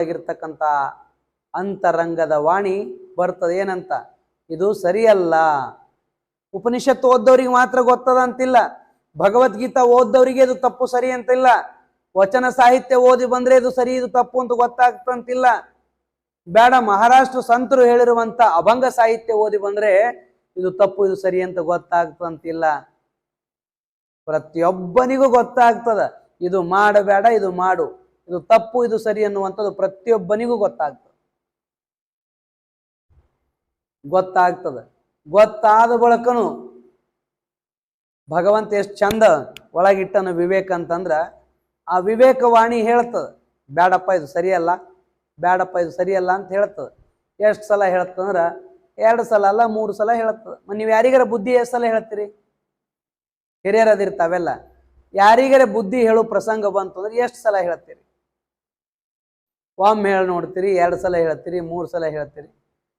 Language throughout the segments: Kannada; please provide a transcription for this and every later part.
ಆಗಿರ್ತಕ್ಕಂಥ ಅಂತರಂಗದ ವಾಣಿ ಬರ್ತದೆ. ಏನಂತ? ಇದು ಸರಿಯಲ್ಲ. ಉಪನಿಷತ್ತು ಓದ್ದವ್ರಿಗೆ ಮಾತ್ರ ಗೊತ್ತದ ಅಂತಿಲ್ಲ, ಭಗವದ್ಗೀತಾ ಓದ್ದವರಿಗೆ ಇದು ತಪ್ಪು ಸರಿ ಅಂತಿಲ್ಲ, ವಚನ ಸಾಹಿತ್ಯ ಓದಿ ಬಂದ್ರೆ ಇದು ಸರಿ ಇದು ತಪ್ಪು ಅಂತ ಗೊತ್ತಾಗ್ತಂತಿಲ್ಲ. ಬೇಡ, ಮಹಾರಾಷ್ಟ್ರ ಸಂತರು ಹೇಳಿರುವಂತ ಅಭಂಗ ಸಾಹಿತ್ಯ ಓದಿ ಬಂದ್ರೆ ಇದು ತಪ್ಪು ಇದು ಸರಿ ಅಂತ ಗೊತ್ತಾಗ್ತಂತಿಲ್ಲ. ಪ್ರತಿಯೊಬ್ಬನಿಗೂ ಗೊತ್ತಾಗ್ತದ, ಇದು ಮಾಡಬೇಡ ಇದು ಮಾಡು, ಇದು ತಪ್ಪು ಇದು ಸರಿ ಅನ್ನುವಂಥದ್ದು ಪ್ರತಿಯೊಬ್ಬನಿಗೂ ಗೊತ್ತಾಗ್ತದ. ಗೊತ್ತಾದ ಬಳಕನು ಭಗವಂತ ಎಷ್ಟು ಚಂದ ಒಳಗಿಟ್ಟನು ವಿವೇಕ ಅಂತಂದ್ರ, ಆ ವಿವೇಕವಾಣಿ ಹೇಳ್ತದ ಬೇಡಪ್ಪ ಇದು ಸರಿಯಲ್ಲ, ಬೇಡಪ್ಪ ಇದು ಸರಿಯಲ್ಲ ಅಂತ ಹೇಳ್ತದ. ಎಷ್ಟು ಸಲ ಹೇಳ್ತಂದ್ರ 2 ಸಲ ಅಲ್ಲ 3 ಸಲ ಹೇಳ್ತದ. ನೀವು ಯಾರಿಗಾರ ಬುದ್ಧಿ ಎಷ್ಟು ಸಲ ಹೇಳ್ತೀರಿ? ಹಿರಿಯರದಿರ್ತಾವೆಲ್ಲ, ಯಾರಿಗಾರ ಬುದ್ಧಿ ಹೇಳೋ ಪ್ರಸಂಗ ಬಂತು ಅಂದ್ರೆ ಎಷ್ಟು ಸಲ ಹೇಳ್ತೀರಿ? ಒಮ್ಮೆ ಹೇಳಿ ನೋಡ್ತೀರಿ, 2 ಸಲ ಹೇಳ್ತೀರಿ, 3 ಸಲ ಹೇಳ್ತೀರಿ,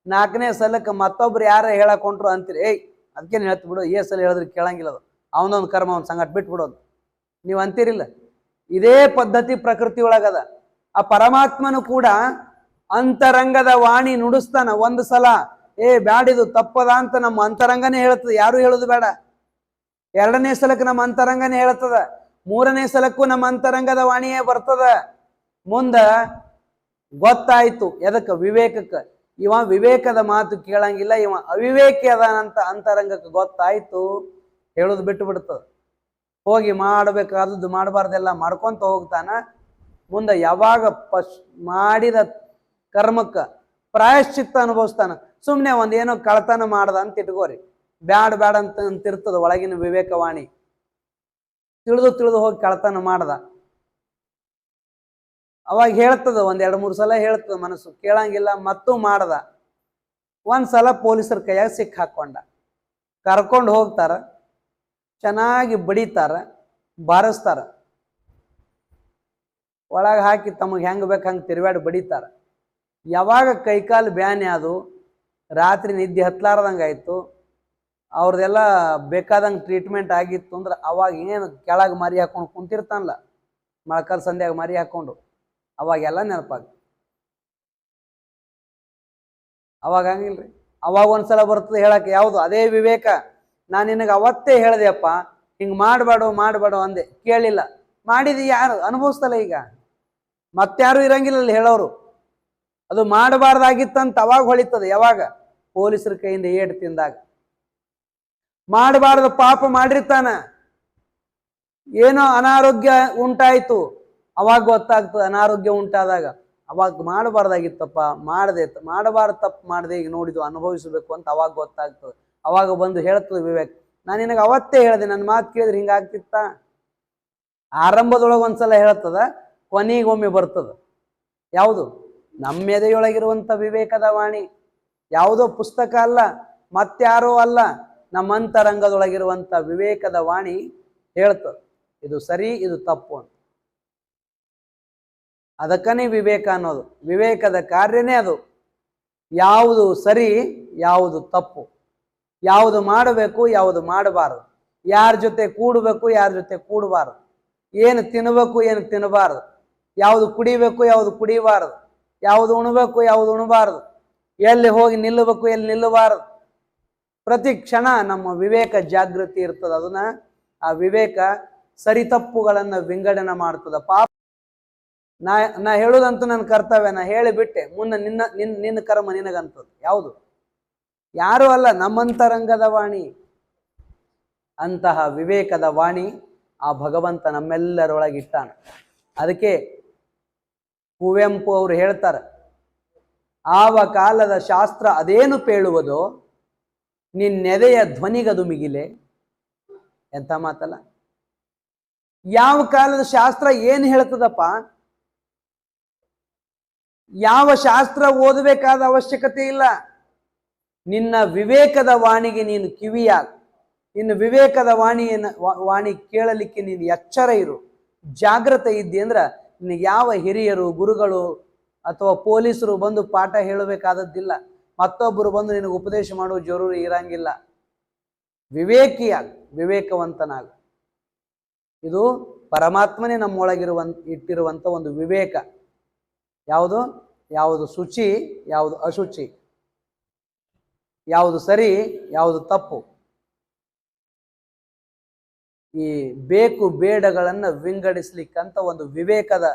4ನೇ ಸಲಕ್ಕೆ ಮತ್ತೊಬ್ರು ಯಾರ ಹೇಳಕೊಂಡ್ರು ಅಂತೀರಿ, ಏಯ್ ಅದಕ್ಕೇನು ಹೇಳ್ತು ಬಿಡು, ಸಲ ಹೇಳಿದ್ರೆ ಕೇಳಂಗಿಲ್ಲ, ಅದು ಅವನೊಂದು ಕರ್ಮ ಅವ್ನ ಸಂಗಟ ಬಿಟ್ಬಿಡೋದು ನೀವು ಅಂತೀರಿಲ್ಲ. ಇದೇ ಪದ್ಧತಿ ಪ್ರಕೃತಿ ಒಳಗದ. ಆ ಪರಮಾತ್ಮನು ಕೂಡ ಅಂತರಂಗದ ವಾಣಿ ನುಡಿಸ್ತಾನ. 1 ಸಲ ಬ್ಯಾಡಿದು ತಪ್ಪದ ಅಂತ ನಮ್ಮ ಅಂತರಂಗನೇ ಹೇಳ್ತದೆ, ಯಾರು ಹೇಳುದು ಬೇಡ. 2ನೇ ಸಲಕ್ಕೆ ನಮ್ಮ ಅಂತರಂಗನೇ ಹೇಳ್ತದ, 3ನೇ ಸಲಕ್ಕೂ ನಮ್ಮ ಅಂತರಂಗದ ವಾಣಿಯೇ ಬರ್ತದ. ಮುಂದ ಗೊತ್ತಾಯ್ತು ಎದಕ್ಕೆ? ವಿವೇಕಕ್ಕೆ. ಇವ ವಿವೇಕದ ಮಾತು ಕೇಳಂಗಿಲ್ಲ, ಇವ ಅವಿವೇಕಿ ಅದಾನಂತ ಅಂತರಂಗಕ್ಕೆ ಗೊತ್ತಾಯ್ತು, ಹೇಳುದು ಬಿಟ್ಟು ಬಿಡ್ತದ. ಹೋಗಿ ಮಾಡಬೇಕಾದದ್ದು ಮಾಡಬಾರ್ದೆಲ್ಲ ಮಾಡ್ಕೊಂತ ಹೋಗ್ತಾನ. ಮುಂದೆ ಯಾವಾಗ ಮಾಡಿದ ಕರ್ಮಕ್ಕ ಪ್ರಾಯಶ್ಚಿತ್ತ ಅನುಭವಿಸ್ತಾನ. ಸುಮ್ಮನೆ ಒಂದೇನೋ ಕಳತನ ಮಾಡ್ದ ಅಂತ ಇಟ್ಕೋರಿ, ಬ್ಯಾಡ ಬ್ಯಾಡ ಅಂತಿರ್ತದ ಒಳಗಿನ ವಿವೇಕವಾಣಿ. ತಿಳಿದು ಹೋಗಿ ಕಳತನ ಮಾಡ್ದ, ಅವಾಗ ಹೇಳ್ತದ, 1-2-3 ಸಲ ಹೇಳ್ತದ ಮನಸ್ಸು, ಕೇಳಂಗಿಲ್ಲ. ಮತ್ತೂ ಮಾಡ್ದ. 1 ಸಲ ಪೊಲೀಸರ ಕೈಯಾಗ ಸಿಕ್ಕ ಹಾಕೊಂಡ, ಕರ್ಕೊಂಡು ಹೋಗ್ತಾರ, ಚೆನ್ನಾಗಿ ಬಡಿತಾರ, ಬಾರಿಸ್ತಾರ, ಒಳಗೆ ಹಾಕಿ ತಮಗೆ ಹೆಂಗೆ ಬೇಕು ಹಂಗೆ ತಿರುವಾಡಿ ಬಡಿತಾರ. ಯಾವಾಗ ಕೈಕಾಲು ಬ್ಯಾನೆ ಅದು, ರಾತ್ರಿ ನಿದ್ದೆ ಹತ್ಲಾರ್ದಂಗೆ ಆಯಿತು, ಅವ್ರದ್ದೆಲ್ಲ ಬೇಕಾದಂಗೆ ಟ್ರೀಟ್ಮೆಂಟ್ ಆಗಿತ್ತು ಅಂದ್ರೆ ಅವಾಗ ಏನು ಕೆಳಗೆ ಮರಿ ಹಾಕೊಂಡು ಕುಂತಿರ್ತಾನಲ್ಲ, ಮೊಳಕಾಲು ಸಂಧ್ಯಾಗ ಮರಿ ಹಾಕ್ಕೊಂಡು, ಅವಾಗೆಲ್ಲ ನೆನಪಾಗ. ಅವಾಗ ಹಂಗಿಲ್ರಿ, ಅವಾಗ 1 ಸಲ ಬರ್ತದೆ ಹೇಳಕ್ಕೆ. ಯಾವುದು? ಅದೇ ವಿವೇಕ. ನಾನು ನಿನಗೆ ಅವತ್ತೇ ಹೇಳಿದೆಯಪ್ಪ, ಹಿಂಗೆ ಮಾಡಬೇಡ ಅಂದೆ, ಕೇಳಿಲ್ಲ, ಮಾಡಿದಿ. ಯಾರು ಅನುಭವಿಸ್ತಲ್ಲ ಈಗ? ಮತ್ತಾರು ಇರಂಗಿಲ್ಲ ಅಲ್ಲಿ ಹೇಳೋರು. ಅದು ಮಾಡಬಾರ್ದಾಗಿತ್ತಂತ ಅವಾಗ ಹೊಳಿತದೆ. ಯಾವಾಗ? ಪೊಲೀಸರ ಕೈಯಿಂದ ಏಟು ತಿಂದಾಗ. ಮಾಡಬಾರ್ದು ಪಾಪ ಮಾಡಿರ್ತಾನ, ಏನೋ ಅನಾರೋಗ್ಯ ಉಂಟಾಯ್ತು, ಅವಾಗ ಗೊತ್ತಾಗ್ತದೆ. ಅನಾರೋಗ್ಯ ಉಂಟಾದಾಗ ಅವಾಗ ಮಾಡಬಾರ್ದಾಗಿತ್ತಪ್ಪ, ಮಾಡಬಾರ್ದು ತಪ್ಪು ಮಾಡಿದೆ, ಈಗ ನೋಡಿದ್ದು ಅನುಭವಿಸಬೇಕು ಅಂತ ಅವಾಗ ಗೊತ್ತಾಗ್ತದೆ. ಅವಾಗ ಬಂದು ಹೇಳ್ತದೆ ವಿವೇಕ. ನಾನು ನಿನಗೆ ಅವತ್ತೇ ಹೇಳಿದೆ, ನನ್ನ ಮಾತು ಕೇಳಿದ್ರೆ ಹಿಂಗಾಗ್ತಿತ್ತ? ಆರಂಭದೊಳಗೆ 1 ಸಲ ಹೇಳ್ತದ, ಕೊನೆಗೊಮ್ಮೆ ಬರ್ತದ. ಯಾವುದು? ನಮ್ಮ ಎದೆಯೊಳಗಿರುವಂಥ ವಿವೇಕದ ವಾಣಿ. ಯಾವುದೋ ಪುಸ್ತಕ ಅಲ್ಲ, ಮತ್ಯಾರೋ ಅಲ್ಲ, ನಮ್ಮ ಅಂತರಂಗದೊಳಗಿರುವಂಥ ವಿವೇಕದ ವಾಣಿ ಹೇಳ್ತದೆ ಇದು ಸರಿ ಇದು ತಪ್ಪು ಅಂತ. ಅದಕ್ಕನೇ ವಿವೇಕ ಅನ್ನೋದು. ವಿವೇಕದ ಕಾರ್ಯನೇ ಅದು. ಯಾವುದು ಸರಿ ಯಾವುದು ತಪ್ಪು, ಯಾವುದು ಮಾಡಬೇಕು ಯಾವುದು ಮಾಡಬಾರದು, ಯಾರ ಜೊತೆ ಕೂಡಬೇಕು ಯಾರ ಜೊತೆ ಕೂಡಬಾರದು, ಏನು ತಿನ್ನಬೇಕು ಏನು ತಿನ್ನಬಾರದು, ಯಾವುದು ಕುಡಿಬೇಕು ಯಾವುದು ಕುಡಿಬಾರದು, ಯಾವುದು ಉಣಬೇಕು ಯಾವುದು ಉಣಬಾರದು, ಎಲ್ಲಿ ಹೋಗಿ ನಿಲ್ಲಬೇಕು ಎಲ್ಲಿ ನಿಲ್ಲಬಾರದು. ಪ್ರತಿ ಕ್ಷಣ ನಮ್ಮ ವಿವೇಕ ಜಾಗೃತಿ ಇರ್ತದೆ. ಅದನ್ನ ಆ ವಿವೇಕ ಸರಿ ತಪ್ಪುಗಳನ್ನು ವಿಂಗಡಣೆ ಮಾಡ್ತದ. ಪಾಪ ನಾ ಹೇಳುದಂತೂ ನನ್ನ ಕರ್ತವ್ಯ, ನಾ ಹೇಳಿಬಿಟ್ಟೆ, ಮುಂದೆ ನಿನ್ನ ಕರ್ಮ ನಿನಗಂತದ್ದು. ಯಾವುದು? ಯಾರು ಅಲ್ಲ, ನಮ್ಮಂತರಂಗದ ವಾಣಿ. ಅಂತಹ ವಿವೇಕದ ವಾಣಿ ಆ ಭಗವಂತ ನಮ್ಮೆಲ್ಲರೊಳಗಿಟ್ಟಾನ. ಅದಕ್ಕೆ ಕುವೆಂಪು ಅವರು ಹೇಳ್ತಾರೆ, ಆವ ಕಾಲದ ಶಾಸ್ತ್ರ ಅದೇನು ಪೇಳುವುದೋ ನಿನ್ನೆದೆಯ ಧ್ವನಿಗದು ಮಿಗಿಲೆ. ಎಂತ ಮಾತಲ್ಲ. ಯಾವ ಕಾಲದ ಶಾಸ್ತ್ರ ಏನು ಹೇಳ್ತದಪ್ಪ? ಯಾವ ಶಾಸ್ತ್ರ ಓದಬೇಕಾದ ಅವಶ್ಯಕತೆ ಇಲ್ಲ. ನಿನ್ನ ವಿವೇಕದ ವಾಣಿಗೆ ನೀನು ಕಿವಿಯಾಗ, ನಿನ್ನ ವಿವೇಕದ ವಾಣಿ ಕೇಳಲಿಕ್ಕೆ ನೀನು ಎಚ್ಚರ ಇರು, ಜಾಗೃತೆ ಇದ್ದಿ ಅಂದ್ರೆ ನಿನಗೆ ಯಾವ ಹಿರಿಯರು ಗುರುಗಳು ಅಥವಾ ಪೊಲೀಸರು ಬಂದು ಪಾಠ ಹೇಳಬೇಕಾದದ್ದಿಲ್ಲ, ಮತ್ತೊಬ್ಬರು ಬಂದು ನಿನಗೆ ಉಪದೇಶ ಮಾಡುವ ಜರೂರಿ ಇರಂಗಿಲ್ಲ. ವಿವೇಕಿಯಾಗ, ವಿವೇಕವಂತನಾಗ. ಇದು ಪರಮಾತ್ಮನೇ ನಮ್ಮೊಳಗಿರುವಂತ ಇಟ್ಟಿರುವಂತ ಒಂದು ವಿವೇಕ. ಯಾವುದು ಯಾವುದು ಶುಚಿ, ಯಾವುದು ಅಶುಚಿ, ಯಾವುದು ಸರಿ, ಯಾವುದು ತಪ್ಪು. ಈ ಬೇಕು ಬೇಡಗಳನ್ನ ವಿಂಗಡಿಸ್ಲಿಕ್ಕಂತ ಒಂದು ವಿವೇಕದ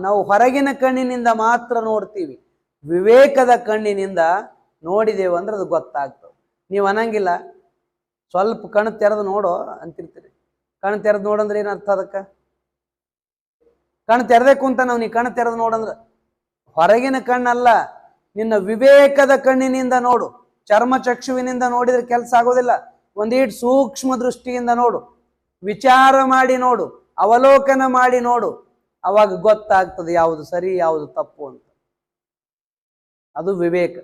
ನಾವು ಹೊರಗಿನ ಕಣ್ಣಿನಿಂದ ಮಾತ್ರ ನೋಡ್ತೀವಿ. ವಿವೇಕದ ಕಣ್ಣಿನಿಂದ ನೋಡಿದೇವು ಅಂದ್ರೆ ಅದು ಗೊತ್ತಾಗ್ತದೆ. ನೀವು ಅನ್ನಂಗಿಲ್ಲ, ಸ್ವಲ್ಪ ಕಣ್ಣು ತೆರೆದು ನೋಡೋ ಅಂತಿರ್ತೀರಿ. ಕಣ್ಣು ತೆರೆದು ನೋಡಂದ್ರೆ ಏನರ್ಥ ಅದಕ್ಕೆ? ಕಣ್ಣು ತೆರೆದೇ ಕುಂತ ನಾವು ನೀ ಕಣ್ಣು ತೆರೆದು ನೋಡಂದ್ರೆ ಹೊರಗಿನ ಕಣ್ಣಲ್ಲ, ನಿನ್ನ ವಿವೇಕದ ಕಣ್ಣಿನಿಂದ ನೋಡು. ಚರ್ಮ ಚಕ್ಷುವಿನಿಂದ ನೋಡಿದ್ರೆ ಕೆಲಸ ಆಗೋದಿಲ್ಲ. ಒಂದೀಟ್ ಸೂಕ್ಷ್ಮ ದೃಷ್ಟಿಯಿಂದ ನೋಡು, ವಿಚಾರ ಮಾಡಿ ನೋಡು, ಅವಲೋಕನ ಮಾಡಿ ನೋಡು. ಅವಾಗ ಗೊತ್ತಾಗ್ತದೆ ಯಾವುದು ಸರಿ ಯಾವುದು ತಪ್ಪು ಅಂತ. ಅದು ವಿವೇಕ.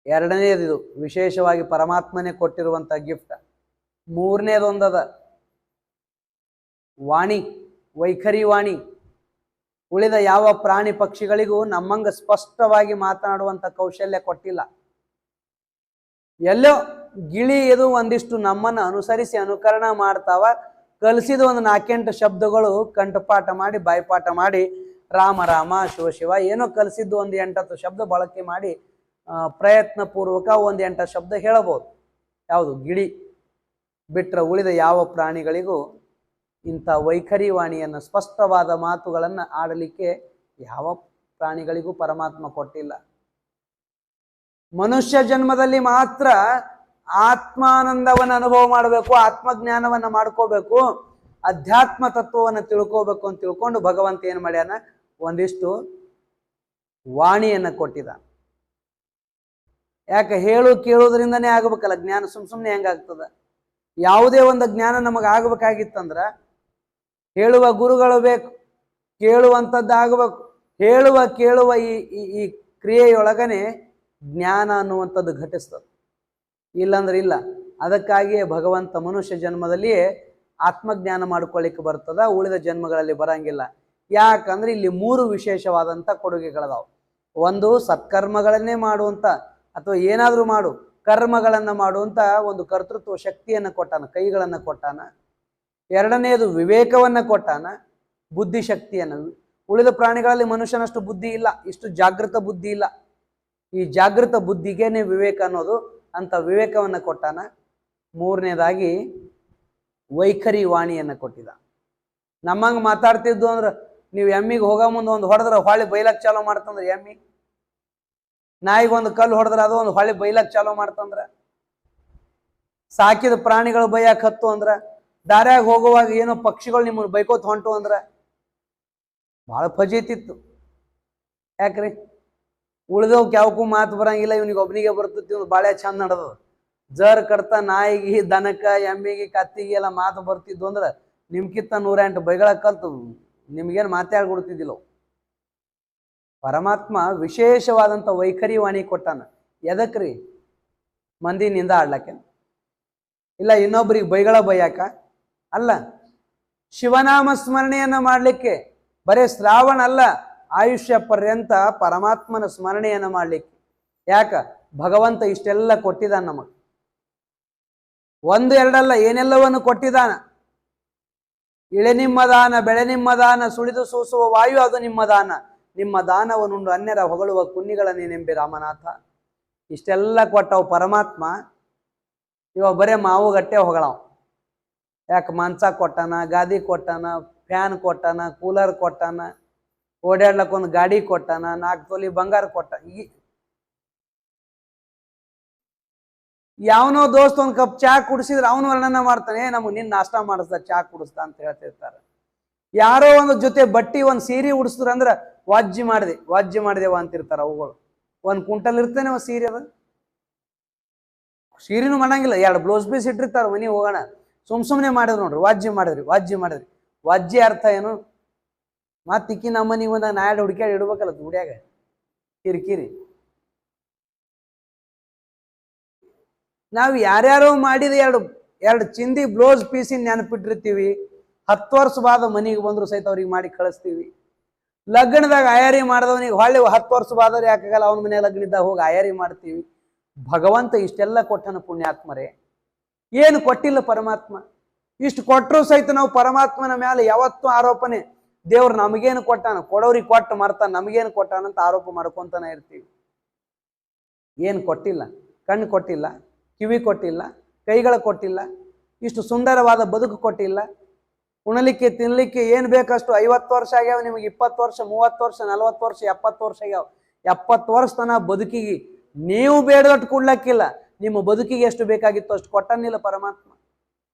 ಎರಡನೇದು ವಿಶೇಷವಾಗಿ ಪರಮಾತ್ಮನೇ ಕೊಟ್ಟಿರುವಂತ ಗಿಫ್ಟ್. ಮೂರನೇದೊಂದದ ವಾಣಿ, ವೈಖರಿ ವಾಣಿ. ಉಳಿದ ಯಾವ ಪ್ರಾಣಿ ಪಕ್ಷಿಗಳಿಗೂ ನಮ್ಮಂಗ ಸ್ಪಷ್ಟವಾಗಿ ಮಾತನಾಡುವಂತ ಕೌಶಲ್ಯ ಕೊಟ್ಟಿಲ್ಲ. ಎಲ್ಲೋ ಗಿಳಿ ಇದು ಒಂದಿಷ್ಟು ನಮ್ಮನ್ನ ಅನುಸರಿಸಿ ಅನುಕರಣ ಮಾಡ್ತಾವ. ಕಲಿಸಿದ ಒಂದು 4-8 ಶಬ್ದಗಳು ಕಂಠಪಾಠ ಮಾಡಿ ಬಾಯ್ಪಾಠ ಮಾಡಿ ರಾಮ ರಾಮ ಶಿವ ಶಿವ ಏನೋ ಕಲಿಸಿದ್ದು ಒಂದು 8-10 ಶಬ್ದ ಬಳಕೆ ಮಾಡಿ ಪ್ರಯತ್ನ ಪೂರ್ವಕ ಒಂದು 8 ಶಬ್ದ ಹೇಳಬಹುದು. ಯಾವುದು ಗಿಳಿ ಬಿಟ್ರೆ ಉಳಿದ ಯಾವ ಪ್ರಾಣಿಗಳಿಗೂ ಇಂಥ ವೈಖರಿ ವಾಣಿಯನ್ನು ಸ್ಪಷ್ಟವಾದ ಮಾತುಗಳನ್ನು ಆಡಲಿಕ್ಕೆ ಯಾವ ಪ್ರಾಣಿಗಳಿಗೂ ಪರಮಾತ್ಮ ಕೊಟ್ಟಿಲ್ಲ. ಮನುಷ್ಯ ಜನ್ಮದಲ್ಲಿ ಮಾತ್ರ ಆತ್ಮಾನಂದವನ್ನು ಅನುಭವ ಮಾಡಬೇಕು, ಆತ್ಮಜ್ಞಾನವನ್ನು ಮಾಡ್ಕೋಬೇಕು, ಅಧ್ಯಾತ್ಮ ತತ್ವವನ್ನು ತಿಳ್ಕೋಬೇಕು ಅಂತ ತಿಳ್ಕೊಂಡು ಭಗವಂತ ಏನ್ ಮಾಡ್ಯಾನ, ಒಂದಿಷ್ಟು ವಾಣಿಯನ್ನು ಕೊಟ್ಟಿದ. ಯಾಕೆ ಹೇಳು ಕೇಳೋದ್ರಿಂದನೇ ಆಗ್ಬೇಕಲ್ಲ ಜ್ಞಾನ, ಸುಮ್ಮನೆ ಹೆಂಗಾಗ್ತದ? ಯಾವುದೇ ಒಂದು ಜ್ಞಾನ ನಮಗೆ ಆಗ್ಬೇಕಾಗಿತ್ತಂದ್ರ ಹೇಳುವ ಗುರುಗಳು ಬೇಕು, ಕೇಳುವಂಥದ್ದು ಆಗಬೇಕು. ಹೇಳುವ ಕೇಳುವ ಈ ಕ್ರಿಯೆಯೊಳಗನೆ ಜ್ಞಾನ ಅನ್ನುವಂಥದ್ದು ಘಟಿಸ್ತದೆ, ಇಲ್ಲಂದ್ರೆ ಇಲ್ಲ. ಅದಕ್ಕಾಗಿಯೇ ಭಗವಂತ ಮನುಷ್ಯ ಜನ್ಮದಲ್ಲಿಯೇ ಆತ್ಮಜ್ಞಾನ ಮಾಡ್ಕೊಳ್ಳಿಕ್ಕೆ ಬರ್ತದ, ಉಳಿದ ಜನ್ಮಗಳಲ್ಲಿ ಬರಂಗಿಲ್ಲ. ಯಾಕಂದ್ರೆ ಇಲ್ಲಿ 3 ವಿಶೇಷವಾದಂಥ ಕೊಡುಗೆಗಳದಾವು. ಒಂದು ಸತ್ಕರ್ಮಗಳನ್ನೇ ಮಾಡುವಂತ ಅಥವಾ ಏನಾದರೂ ಮಾಡು ಕರ್ಮಗಳನ್ನು ಮಾಡುವಂತ ಒಂದು ಕರ್ತೃತ್ವ ಶಕ್ತಿಯನ್ನು ಕೊಟ್ಟಾನ, ಕೈಗಳನ್ನು ಕೊಟ್ಟಾನ. ಎರಡನೆಯದು ವಿವೇಕವನ್ನು ಕೊಟ್ಟಾನ, ಬುದ್ಧಿಶಕ್ತಿಯನ್ನು. ಉಳಿದ ಪ್ರಾಣಿಗಳಲ್ಲಿ ಮನುಷ್ಯನಷ್ಟು ಬುದ್ಧಿ ಇಲ್ಲ, ಇಷ್ಟು ಜಾಗೃತ ಬುದ್ಧಿ ಇಲ್ಲ. ಈ ಜಾಗೃತ ಬುದ್ಧಿಗೇನೆ ವಿವೇಕ ಅನ್ನೋದು, ಅಂತ ವಿವೇಕವನ್ನು ಕೊಟ್ಟಾನ. ಮೂರನೇದಾಗಿ ವೈಖರಿ ವಾಣಿಯನ್ನು ಕೊಟ್ಟಿದ. ನಮ್ಮಂಗೆ ಮಾತಾಡ್ತಿದ್ದು ಅಂದ್ರೆ ನೀವು ಎಮ್ಮಿಗೆ ಹೋಗೋ ಮುಂದೆ ಒಂದು ಹೊಡೆದ್ರೆ ಹೊಳೆ ಬೈಲಕ್ಕೆ ಚಾಲೋ ಮಾಡ್ತಂದ್ರೆ ಎಮ್ಮಿ, ನಾಯಿಗೆ ಒಂದು ಕಲ್ಲು ಹೊಡೆದ್ರೆ ಅದು ಒಂದು ಹೊಳೆ ಬೈಲಕ್ಕೆ ಚಾಲೋ ಮಾಡ್ತಂದ್ರೆ, ಸಾಕಿದ ಪ್ರಾಣಿಗಳು ಬೈಯಾಕ ಹತ್ತು ಅಂದ್ರೆ, ದಾರ್ಯಾಗ ಹೋಗುವಾಗ ಏನೋ ಪಕ್ಷಿಗಳು ನಿಮ್ಮನ್ನು ಬೈಕೋತ್ ಹೊಂಟು ಅಂದ್ರೆ ಭಾಳ ಫಜೀತಿತ್ತು. ಯಾಕ್ರಿ? ಉಳಿದವ್ಕೆ ಯಾವಕ್ಕೂ ಮಾತು ಬರಂಗಿಲ್ಲ, ಇವನಿಗೆ ಒಬ್ಬನಿಗೆ ಬರ್ತೈತಿ, ಇವ್ನು ಭಾಳ ಚಂದ ನಡೆದ. ಜರ್ ಕಡ್ತಾ ನಾಯಿಗೆ ದನಕ್ಕ ಎಮ್ಮಿಗೆ ಕತ್ತಿಗೆ ಎಲ್ಲ ಮಾತು ಬರ್ತಿದ್ವು ಅಂದ್ರೆ ನಿಮ್ಕಿತ್ತ 108 ಬೈಗಳ ಕಲ್ತು ನಿಮ್ಗೇನು ಮಾತಾಡ್ಕೊಡ್ತಿದ್ದಿಲ್ಲ. ಪರಮಾತ್ಮ ವಿಶೇಷವಾದಂಥ ವೈಖರಿ ವಾಣಿ ಕೊಟ್ಟಾನ. ಎದಕ್ರಿ? ಮಂದಿನಿಂದ ಆಡ್ಲಕ್ಕೆ ಇಲ್ಲ, ಇನ್ನೊಬ್ರಿಗೆ ಬೈಗಳ ಬೈಯಾಕ ಅಲ್ಲ, ಶಿವನಾಮ ಸ್ಮರಣೆಯನ್ನ ಮಾಡ್ಲಿಕ್ಕೆ. ಬರೇ ಶ್ರಾವಣ ಅಲ್ಲ, ಆಯುಷ್ಯ ಪರ್ಯಂತ ಪರಮಾತ್ಮನ ಸ್ಮರಣೆಯನ್ನ ಮಾಡ್ಲಿಕ್ಕೆ. ಯಾಕ? ಭಗವಂತ ಇಷ್ಟೆಲ್ಲ ಕೊಟ್ಟಿದ್ದಾನ ನಮಗ್. 1, 2 ಅಲ್ಲ, ಏನೆಲ್ಲವನ್ನು ಕೊಟ್ಟಿದ್ದಾನ. ಇಳೆ ನಿಮ್ಮ ದಾನ, ಬೆಳೆ ನಿಮ್ಮ ದಾನ, ಸುಳಿದು ಸೂಸುವ ವಾಯು ಅದು ನಿಮ್ಮ ದಾನ. ನಿಮ್ಮ ದಾನವನ್ನುಂಡು ಅನ್ಯರ ಹೊಗಳುವ ಕುನ್ನಿಗಳ ನೀನೆಂಬೆ ರಾಮನಾಥ. ಇಷ್ಟೆಲ್ಲ ಕೊಟ್ಟವು ಪರಮಾತ್ಮ. ಇವಾಗ ಬರೇ ಮಾವುಗಟ್ಟೆ ಹೊಗಳವ. ಯಾಕೆ? ಮಂಚ ಕೊಟ್ಟಾನ, ಗಾದಿ ಕೊಟ್ಟಾನ, ಫ್ಯಾನ್ ಕೊಟ್ಟಾನ, ಕೂಲರ್ ಕೊಟ್ಟಾನ, ಓಡಾಡ್ಲಕ್ಕೊಂದು ಗಾಡಿ ಕೊಟ್ಟಾನ, 4 ತೊಲಿ ಬಂಗಾರ ಕೊಟ್ಟ. ಯಾವನೋ ದೋಸ್ತ ಒಂದು ಕಪ್ ಚಾ ಕುಡಿಸಿದ್ರೆ ಅವನು ವರ್ಣನ ಮಾಡ್ತಾನೆ, ನಮಗೆ ನಿನ್ನ ನಾಷ್ಟ ಮಾಡಿಸ್ದ, ಚಾ ಕುಡಿಸ್ತಾ ಅಂತ ಹೇಳ್ತಿರ್ತಾರೆ. ಯಾರೋ ಒಂದು ಜೊತೆ ಬಟ್ಟಿ ಒಂದು ಸೀರೆ ಉಡಿಸಿದ್ರ ಅಂದ್ರೆ ವಾಜ್ಜಿ ಮಾಡಿದೆವ ಅಂತಿರ್ತಾರ ಅವುಗಳು. 1 ಕ್ವಿಂಟಲ್ ಇರ್ತಾನೆ ಒಂದು ಸೀರೆ. ಅದ ಸೀರೆನೂ ಮಾಡಂಗಿಲ್ಲ, 2 ಬ್ಲೌಸ್ ಪೀಸ್ ಇಟ್ಟಿರ್ತಾರ. ಮನೆ ಹೋಗೋಣ ಸುಮ್ಮನೆ ಮಾಡಿದ್ರು ನೋಡ್ರಿ, ವಾಜ್ಜಿ ಮಾಡಿದ್ರಿ. ವಾಜ್ಜಿ ಅರ್ಥ ಏನು? ಮತ್ತಿಕ್ಕಿ ನಮ್ಮ ಮನೆಗೆ ಒಂದು ನಾಯಡ್ ಹುಡುಕ್ಯಾಡಿ ಇಡ್ಬೇಕಲ್ಲ ಹುಡ್ಯಾಗ, ಕಿರಿಕಿರಿ. ನಾವು ಯಾರ್ಯಾರೋ ಮಾಡಿದ 2 ಚಿಂದಿ ಬ್ಲೌಸ್ ಪೀಸಿನ ನೆನಪಿಟ್ಟಿರ್ತೀವಿ. 10 ವರ್ಷ ಬಾದ ಮನೆಗೆ ಬಂದ್ರು ಸಹಿತ ಅವ್ರಿಗೆ ಮಾಡಿ ಕಳಿಸ್ತೀವಿ. ಲಗ್ನದಾಗ ಆಯಾರಿ ಮಾಡಿದವನಿಗೆ ಹೊಳ್ಳಿ 10 ವರ್ಷ ಬಾದವ್ರು ಯಾಕಾಗಲ್ಲ, ಅವನ ಮನೆ ಲಗ್ನದಾಗ ಹೋಗಿ ಆಯಾರಿ ಮಾಡ್ತೀವಿ. ಭಗವಂತ ಇಷ್ಟೆಲ್ಲ ಕೊಟ್ಟನ ಪುಣ್ಯಾತ್ಮರೇ. ಏನು ಕೊಟ್ಟಿಲ್ಲ ಪರಮಾತ್ಮ? ಇಷ್ಟು ಕೊಟ್ಟರು ಸಹಿತ ನಾವು ಪರಮಾತ್ಮನ ಮೇಲೆ ಯಾವತ್ತೂ ಆರೋಪನೆ. ದೇವ್ರು ನಮಗೇನು ಕೊಟ್ಟಾನ, ಕೊಡೋರಿಗೆ ಕೊಟ್ಟು ಮರ್ತಾನ, ನಮಗೇನು ಕೊಟ್ಟಾನಂತ ಆರೋಪ ಮಾಡ್ಕೊಂತಾನೆ ಇರ್ತೀವಿ. ಏನು ಕೊಟ್ಟಿಲ್ಲ, ಕಣ್ಣು ಕೊಟ್ಟಿಲ್ಲ, ಕಿವಿ ಕೊಟ್ಟಿಲ್ಲ, ಕೈಗಳ ಕೊಟ್ಟಿಲ್ಲ, ಇಷ್ಟು ಸುಂದರವಾದ ಬದುಕು ಕೊಟ್ಟಿಲ್ಲ. ಉಣಲಿಕ್ಕೆ ತಿನ್ಲಿಕ್ಕೆ ಏನು ಬೇಕಷ್ಟು 50 ವರ್ಷ ಆಗ್ಯಾವ ನಿಮಗೆ, 20 ವರ್ಷ, 30 ವರ್ಷ, 40 ವರ್ಷ, 70 ವರ್ಷ ಆಗ್ಯಾವ. 70 ವರ್ಷ ತನ ಬದುಕಿಗೆ ನೀವು ಬೇಡದಟ್ಟು ಕೊಡ್ಲಕ್ಕಿಲ್ಲ. ನಿಮ್ಮ ಬದುಕಿಗೆ ಎಷ್ಟು ಬೇಕಾಗಿತ್ತು ಅಷ್ಟು ಕೊಟ್ಟನಿಲ್ಲ ಪರಮಾತ್ಮ.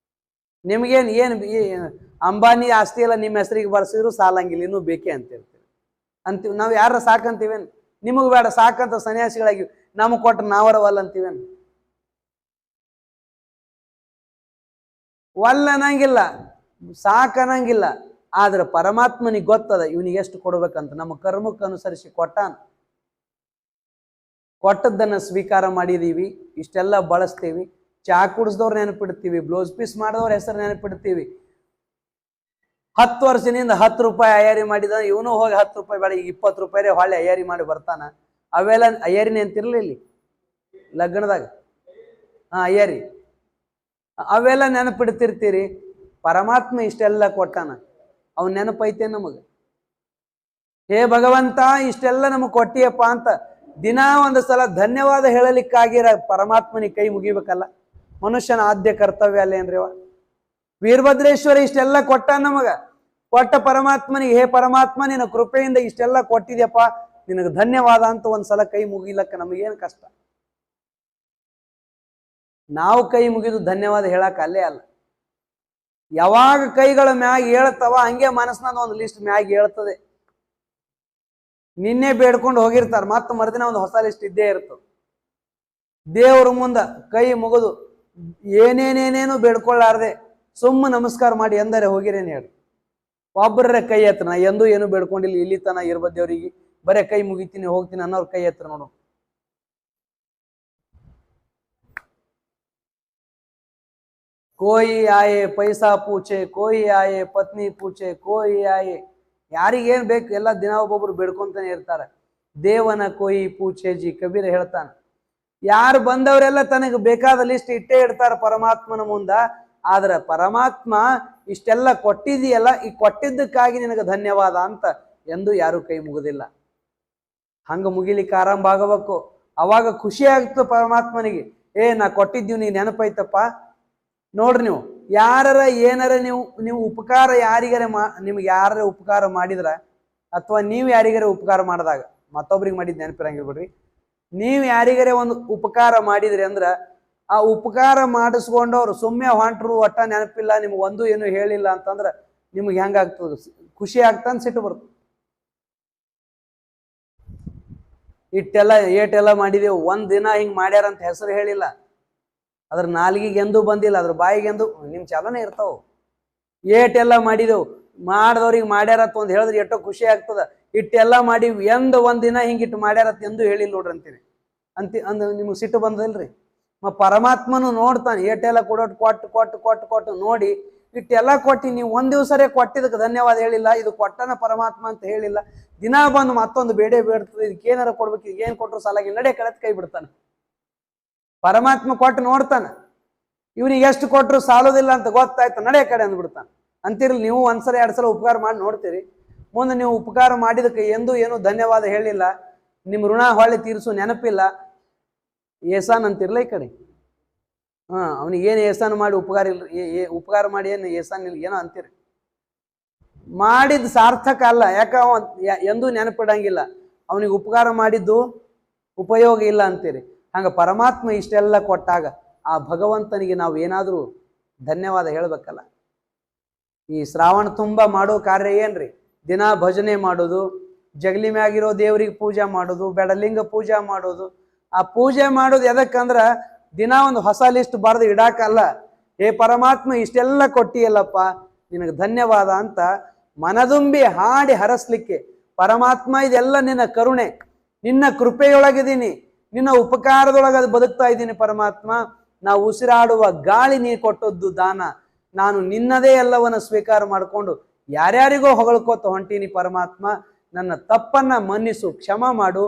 ನಿಮಗೇನು ಅಂಬಾನಿ ಆಸ್ತಿ ಎಲ್ಲ ನಿಮ್ಮ ಹೆಸರಿಗೆ ಬರ್ಸಿದ್ರು ಸಾಲಂಗಿಲ್ಲ, ಇನ್ನೂ ಬೇಕೇ ಅಂತಿರ್ತೀವಿ ಅಂತೀವಿ. ನಾವು ಯಾರ ಸಾಕಂತೀವೇನು? ನಿಮಗೆ ಬೇಡ ಸಾಕಂತ ಸನ್ಯಾಸಿಗಳಾಗಿವಿ, ನಮಗೆ ಕೊಟ್ಟ ನಾವರವಲ್ಲ ಅಂತೀವೇನು? ವಲ್ಲ ಅನ್ನಂಗಿಲ್ಲ, ಸಾಕನ್ನಂಗಿಲ್ಲ. ಆದ್ರೆ ಪರಮಾತ್ಮನಿಗೆ ಗೊತ್ತದ ಇವನಿಗೆ ಎಷ್ಟು ಕೊಡ್ಬೇಕಂತ. ನಮ್ಮ ಕರ್ಮಕ್ಕೆ ಅನುಸರಿಸಿ ಕೊಟ್ಟಾನ. ಕೊಟ್ಟದ್ದನ್ನು ಸ್ವೀಕಾರ ಮಾಡಿದೀವಿ, ಇಷ್ಟೆಲ್ಲ ಬಳಸ್ತೀವಿ. ಚಾ ಕುಡಿಸ್ದವ್ರು ನೆನಪಿಡ್ತೀವಿ, ಬ್ಲೌಸ್ ಪೀಸ್ ಮಾಡಿದವ್ರ ಹೆಸರು ನೆನಪಿಡ್ತೀವಿ. 10 ವರ್ಷದಿಂದ 10 ರೂಪಾಯಿ ಅಯ್ಯಾರಿ ಮಾಡಿದ, ಇವನು ಹೋಗಿ 10 ರೂಪಾಯಿ ಬೇಡ, ಈಗ 20 ರೂಪಾಯಿ ಹೊಳ್ಳಿ ಅಯ್ಯಾರಿ ಮಾಡಿ ಬರ್ತಾನ. ಅವೆಲ್ಲ ಅಯ್ಯಾರಿನೇ ಅಂತಿರ್ಲಿ ಇಲ್ಲಿ ಲಗ್ನದಾಗ. ಅಯ್ಯಾರಿ ಅವೆಲ್ಲ ನೆನಪಿಡ್ತಿರ್ತೀರಿ. ಪರಮಾತ್ಮ ಇಷ್ಟೆಲ್ಲ ಕೊಟ್ಟಾನ, ಅವನ್ ನೆನಪೈತೆ ನಮಗ. ಹೇ ಭಗವಂತ ಇಷ್ಟೆಲ್ಲ ನಮಗ್ ಕೊಟ್ಟಿಯಪ್ಪ ಅಂತ ದಿನಾ ಒಂದು ಸಲ ಧನ್ಯವಾದ ಹೇಳಲಿಕ್ಕಾಗಿರ ಪರಮಾತ್ಮನಿಗೆ ಕೈ ಮುಗಿಬೇಕಲ್ಲ. ಮನುಷ್ಯನ ಆದ್ಯ ಕರ್ತವ್ಯ ಅಲ್ಲೇನ್ರಿವ? ವೀರಭದ್ರೇಶ್ವರ ಇಷ್ಟೆಲ್ಲ ಕೊಟ್ಟ ನಮಗ. ಕೊಟ್ಟ ಪರಮಾತ್ಮನಿಗೆ, ಹೇ ಪರಮಾತ್ಮ ನಿನ್ನ ಕೃಪೆಯಿಂದ ಇಷ್ಟೆಲ್ಲ ಕೊಟ್ಟಿದ್ಯಪ್ಪ, ನಿನಗೆ ಧನ್ಯವಾದ ಅಂತ ಒಂದ್ಸಲ ಕೈ ಮುಗಿಲಕ್ಕ ನಮಗೇನು ಕಷ್ಟ? ನಾವು ಕೈ ಮುಗಿದು ಧನ್ಯವಾದ ಹೇಳಕ್ ಅಲ್ಲೇ ಅಲ್ಲ. ಯಾವಾಗ ಕೈಗಳ ಮ್ಯಾಗ ಹೇಳ್ತಾವ ಹಂಗೆ ಮನಸ್ಸಿನ ಒಂದು ಲಿಸ್ಟ್ ಮ್ಯಾಗ ಹೇಳ್ತದೆ. ನಿನ್ನೆ ಬೇಡ್ಕೊಂಡು ಹೋಗಿರ್ತಾರ, ಮತ್ತ ಮರುದಿನ ಒಂದು ಹೊಸ ಲಿಸ್ಟ್ ಇದ್ದೇ ಇರ್ತದೆ. ದೇವ್ರ ಮುಂದ ಕೈ ಮುಗಿದು ಏನೇನೇನೇನು ಬೇಡ್ಕೊಳ್ಳಾರ್ದೆ ಸುಮ್ಮ ನಮಸ್ಕಾರ ಮಾಡಿ ಎಂದರೆ ಹೋಗಿರೇನು ಹೇಳಿ? ಒಬ್ಬರ ಕೈ ಎತ್ತರ, ನಾ ಎಂದೂ ಏನು ಬೇಡ್ಕೊಂಡಿಲ್ಲ, ಇಲ್ಲಿ ತನ ಇರ್ಬದ್ದೇವ್ರಿಗೆ ಬರೇ ಕೈ ಮುಗಿತೀನಿ ಹೋಗ್ತೀನಿ ಅನ್ನೋರು ಕೈ ಎತ್ತರ ನೋಡು. ಕೋಯಿ ಆಯೆ ಪೈಸಾ ಪೂಚೆ, ಕೋಯಿ ಆಯೆ ಪತ್ನಿ ಪೂಚೆ, ಕೋಯಿ ಆಯೆ. ಯಾರಿಗೇನ್ ಬೇಕು ಎಲ್ಲ ದಿನ ಒಬ್ಬೊಬ್ರು ಬೇಡ್ಕೊಂತಾನೆ ಇರ್ತಾರೆ. ದೇವನ ಕೋಯಿ ಪೂಚೆ ಜಿ ಕಬೀರ ಹೇಳ್ತಾನೆ. ಯಾರು ಬಂದವರೆಲ್ಲ ತನಗೆ ಬೇಕಾದ ಲಿಸ್ಟ್ ಇಟ್ಟೇ ಇಡ್ತಾರ ಪರಮಾತ್ಮನ ಮುಂದ. ಆದ್ರೆ ಪರಮಾತ್ಮ ಇಷ್ಟೆಲ್ಲ ಕೊಟ್ಟಿದೆಯಲ್ಲ, ಈ ಕೊಟ್ಟಿದ್ದಕ್ಕಾಗಿ ನಿನಗೆ ಧನ್ಯವಾದ ಅಂತ ಎಂದು ಯಾರು ಕೈ ಮುಗುದಿಲ್ಲ. ಹಂಗ ಮುಗಿಲಿಕ್ಕೆ ಆರಂಭ ಆಗಬೇಕು. ಅವಾಗ ಖುಷಿ ಆಗ್ತದೆ ಪರಮಾತ್ಮನಿಗೆ. ನಾ ಕೊಟ್ಟಿದ್ದೀವಿ, ನೀ ನೆನಪೈತಪ್ಪ. ನೋಡ್ರಿ, ನೀವು ಯಾರ ಏನಾರ ನೀವು ಉಪಕಾರ ಯಾರಿಗಾರ ನಿಮ್ಗೆ ಯಾರ ಉಪಕಾರ ಮಾಡಿದ್ರ, ಅಥವಾ ನೀವು ಯಾರಿಗಾರ ಉಪಕಾರ ಮಾಡಿದಾಗ, ಮತ್ತೊಬ್ರಿಗೆ ಮಾಡಿದ್ ನೆನಪಿರಂಗಿಲ್ಲ ಬಿಡ್ರಿ, ನೀವು ಯಾರಿಗಾರ ಒಂದು ಉಪಕಾರ ಮಾಡಿದ್ರಿ ಅಂದ್ರ ಆ ಉಪಕಾರ ಮಾಡಿಸ್ಕೊಂಡವ್ರು ಸುಮ್ಮನೆ ಹೊಂಟ್ರು, ಒಟ್ಟ ನೆನಪಿಲ್ಲ, ನಿಮ್ಗೆ ಒಂದು ಏನು ಹೇಳಿಲ್ಲ ಅಂತಂದ್ರ ನಿಮ್ಗೆ ಹೆಂಗಾಗ್ತದ? ಖುಷಿ ಆಗ್ತಾನ ಸಿಟ್ಟು ಬರ್ತದೆ. ಏಟೆಲ್ಲ ಮಾಡಿದೆವು, ಒಂದ್ ದಿನ ಹಿಂಗ್ ಮಾಡ್ಯಾರ ಅಂತ ಹೆಸರು ಹೇಳಿಲ್ಲ, ಅದ್ರ ನಾಲ್ಗಿಗೆ ಎಂದೂ ಬಂದಿಲ್ಲ, ಅದ್ರ ಬಾಯಿಗೆ ಎಂದು ನಿಮ್ ಚಾಲನೆ ಇರ್ತಾವ. ಏಟೆಲ್ಲ ಮಾಡಿದೆವು, ಮಾಡ್ದವ್ರಿಗೆ ಮಾಡ್ಯಾರತ್ ಒಂದ್ ಹೇಳಿದ್ರೆ ಎಷ್ಟೋ ಖುಷಿ ಆಗ್ತದ. ಇಟ್ಟೆಲ್ಲ ಮಾಡಿ ಒಂದ್ ದಿನ ಹಿಂಗಿಟ್ಟು ಮಾಡ್ಯಾರತ್ ಎಂದು ಹೇಳಿಲ್ಲ ನೋಡ್ರಿ ಅಂತೀನಿ ನಿಮ್ಗೆ ಸಿಟ್ಟು ಬಂದಿಲ್ರಿ? ಪರಮಾತ್ಮನು ನೋಡ್ತಾನೆ. ಏಟೆಲ್ಲ ಕೊಡೋಟ್ ಕೊಟ್ಟು ನೋಡಿ, ಇಟ್ಟೆಲ್ಲ ಕೊಟ್ಟು ನೀವು ಒಂದ್ ದಿವ್ಸರೇ ಕೊಟ್ಟಿದ್ದಕ್ಕೆ ಧನ್ಯವಾದ ಹೇಳಿಲ್ಲ, ಇದು ಕೊಟ್ಟನ ಪರಮಾತ್ಮ ಅಂತ ಹೇಳಿಲ್ಲ. ದಿನಾ ಬಂದು ಮತ್ತೊಂದು ಬೇಡೇ ಬೇಡ್ತದೆ, ಇದಕ್ಕೆ ಏನಾರ ಕೊಡ್ಬೇಕು, ಏನ್ ಕೊಟ್ಟರು ಸಾಲಾಗಿ ನಡೆ ಕಳೆತ್ ಕೈ ಬಿಡ್ತಾನೆ. ಪರಮಾತ್ಮ ಕೊಟ್ಟು ನೋಡ್ತಾನೆ, ಇವ್ರಿಗೆ ಎಷ್ಟು ಕೊಟ್ಟರು ಸಾಲೋದಿಲ್ಲ ಅಂತ ಗೊತ್ತಾಯ್ತು, ನಡೆ ಕಡೆ ಅಂದ್ಬಿಡ್ತಾನೆ. ಅಂತಿರ್ಲಿ, ನೀವು ಒಂದ್ಸಲ 2 ಸಲ ಉಪಕಾರ ಮಾಡಿ ನೋಡ್ತೀರಿ. ಮುಂದೆ ನೀವು ಉಪಕಾರ ಮಾಡಿದಕ್ಕೆ ಎಂದೂ ಏನು ಧನ್ಯವಾದ ಹೇಳಿಲ್ಲ, ನಿಮ್ಮ ಋಣ ಹೊಳ್ಳಿ ತೀರಿಸು ನೆನಪಿಲ್ಲ, ಏಸಾನ್ ಅಂತಿರ್ಲ ಈ ಕಡೆ. ಅವನಿಗೆ ಏನು ಏಸಾನ್ ಮಾಡಿ ಉಪಕಾರ ಮಾಡಿ ಏನು ಏಸಾನ್ ಇಲ್ಲ ಏನೋ ಅಂತೀರಿ. ಮಾಡಿದ್ದು ಸಾರ್ಥಕ ಅಲ್ಲ, ಯಾಕ ಎಂದೂ ನೆನಪಿಡಂಗಿಲ್ಲ, ಅವನಿಗೆ ಉಪಕಾರ ಮಾಡಿದ್ದು ಉಪಯೋಗ ಇಲ್ಲ ಅಂತೀರಿ. ಹಂಗ ಪರಮಾತ್ಮ ಇಷ್ಟೆಲ್ಲ ಕೊಟ್ಟಾಗ ಆ ಭಗವಂತನಿಗೆ ನಾವು ಏನಾದರೂ ಧನ್ಯವಾದ ಹೇಳ್ಬೇಕಲ್ಲ. ಈ ಶ್ರಾವಣ ತುಂಬ ಮಾಡೋ ಕಾರ್ಯ ಏನ್ರಿ? ದಿನ ಭಜನೆ ಮಾಡೋದು, ಜಗಲಿ ಮ್ಯಾಗಿರೋ ದೇವ್ರಿಗೆ ಪೂಜೆ ಮಾಡೋದು, ಬೆಡಲಿಂಗ ಪೂಜೆ ಮಾಡೋದು. ಆ ಪೂಜೆ ಮಾಡೋದು ಎದಕ್ಕಂದ್ರ ದಿನ ಒಂದು ಹೊಸ ಲಿಸ್ಟ್ ಬರೆದು ಇಡಾಕಲ್ಲ. ಹೇ ಪರಮಾತ್ಮ ಇಷ್ಟೆಲ್ಲ ಕೊಟ್ಟಿಯಲ್ಲಪ್ಪ, ನಿನಗೆ ಧನ್ಯವಾದ ಅಂತ ಮನದುಂಬಿ ಹಾಡಿ ಹರಸ್ಲಿಕ್ಕೆ. ಪರಮಾತ್ಮ ಇದೆಲ್ಲ ನಿನ್ನ ಕರುಣೆ, ನಿನ್ನ ಕೃಪೆಯೊಳಗಿದ್ದೀನಿ, ನಿನ್ನ ಉಪಕಾರದೊಳಗೆ ಅದು ಬದುಕ್ತಾ ಇದ್ದೀನಿ ಪರಮಾತ್ಮ. ನಾವು ಉಸಿರಾಡುವ ಗಾಳಿ ನೀ ಕೊಟ್ಟದ್ದು ದಾನ, ನಾನು ನಿನ್ನದೇ ಎಲ್ಲವನ್ನ ಸ್ವೀಕಾರ ಮಾಡಿಕೊಂಡು ಯಾರ್ಯಾರಿಗೋ ಹೊಗಳ್ಕೋತ ಹೊಂಟೀನಿ ಪರಮಾತ್ಮ. ನನ್ನ ತಪ್ಪನ್ನ ಮನ್ನಿಸು, ಕ್ಷಮ ಮಾಡು.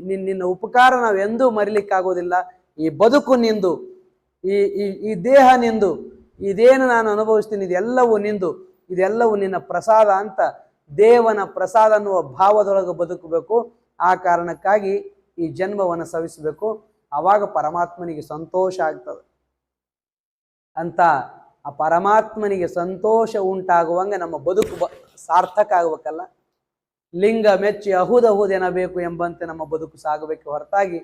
ನಿನ್ನ ಉಪಕಾರ ನಾವು ಎಂದೂ ಮರಿಲಿಕ್ಕಾಗೋದಿಲ್ಲ. ಈ ಬದುಕು ನಿಂದು, ಈ ದೇಹ ನಿಂದು, ಇದೇನು ನಾನು ಅನುಭವಿಸ್ತೀನಿ ಇದೆಲ್ಲವೂ ನಿಂದು, ಇದೆಲ್ಲವೂ ನಿನ್ನ ಪ್ರಸಾದ ಅಂತ ದೇವನ ಪ್ರಸಾದ ಅನ್ನುವ ಭಾವದೊಳಗೆ ಬದುಕಬೇಕು. ಆ ಕಾರಣಕ್ಕಾಗಿ ಈ ಜನ್ಮವನ್ನು ಸವಿಸಬೇಕು. ಆವಾಗ ಪರಮಾತ್ಮನಿಗೆ ಸಂತೋಷ ಆಗ್ತದೆ. ಅಂತ ಆ ಪರಮಾತ್ಮನಿಗೆ ಸಂತೋಷ ಉಂಟಾಗುವಂಗೆ ನಮ್ಮ ಬದುಕು ಸಾರ್ಥಕ ಆಗ್ಬೇಕಲ್ಲ. ಲಿಂಗ ಮೆಚ್ಚಿ ಅಹುದೆನಬೇಕು ಎಂಬಂತೆ ನಮ್ಮ ಬದುಕು ಸಾಗಬೇಕು ಹೊರತಾಗಿ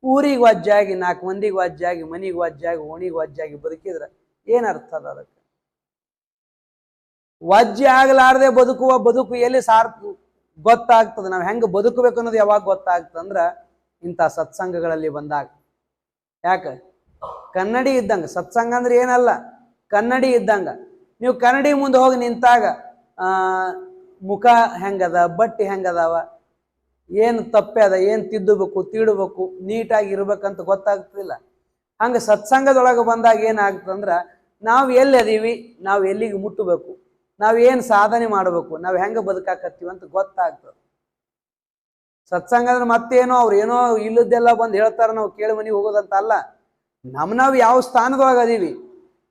ಊರಿಗೆ ವಜ್ಜಾಗಿ 4 ಮಂದಿಗೆ ವಜ್ಜಾಗಿ ಮನಿಗೆ ವಜ್ಜಾಗಿ ಓಣಿಗೆ ವಜ್ಜಾಗಿ ಬದುಕಿದ್ರೆ ಏನರ್ಥ ಅದ? ಅದಕ್ಕೆ ವಜ್ಜೆ ಆಗಲಾರದೆ ಬದುಕುವ ಬದುಕು ಎಲ್ಲಿ ಗೊತ್ತಾಗ್ತದೆ. ನಾವು ಹೆಂಗೆ ಬದುಕಬೇಕು ಅನ್ನೋದು ಯಾವಾಗ ಗೊತ್ತಾಗ್ತದಂದ್ರ ಇಂಥ ಸತ್ಸಂಗಗಳಲ್ಲಿ ಬಂದಾಗ. ಯಾಕೆ? ಕನ್ನಡಿ ಇದ್ದಂಗ ಸತ್ಸಂಗ ಅಂದ್ರೆ ಏನಲ್ಲ, ಕನ್ನಡಿ ಇದ್ದಂಗ. ನೀವು ಕನ್ನಡಿ ಮುಂದೆ ಹೋಗಿ ನಿಂತಾಗ ಮುಖ ಹೆಂಗದ, ಬಟ್ಟೆ ಹೆಂಗದಾವ, ಏನು ತಪ್ಪೆ ಅದ, ಏನು ತಿದ್ದಬೇಕು, ತೀಡಬೇಕು, ನೀಟಾಗಿ ಇರ್ಬೇಕಂತ ಗೊತ್ತಾಗ್ತಿಲ್ಲ. ಹಂಗೆ ಸತ್ಸಂಗದೊಳಗೆ ಬಂದಾಗ ಏನಾಗ್ತದಂದ್ರ ನಾವು ಎಲ್ಲಿ ಅದೀವಿ, ನಾವು ಎಲ್ಲಿಗೆ ಮುಟ್ಟಬೇಕು, ನಾವು ಏನು ಸಾಧನೆ ಮಾಡಬೇಕು, ನಾವು ಹೆಂಗೆ ಬದುಕಾಕತ್ತೀವಿ ಅಂತ ಗೊತ್ತಾಗ್ತದೆ. ಸತ್ಸಂಗ ಅಂದ್ರೆ ಮತ್ತೇನೋ ಅವ್ರು ಏನೋ ಇಲ್ಲದ್ದೆಲ್ಲ ಬಂದು ಹೇಳ್ತಾರ, ನಾವು ಕೇಳಿ ಮನೆಗೆ ಹೋಗೋದಂತ ಅಲ್ಲ. ನಾವು ಯಾವ ಸ್ಥಾನದೊಳಗೆ ಅದೀವಿ,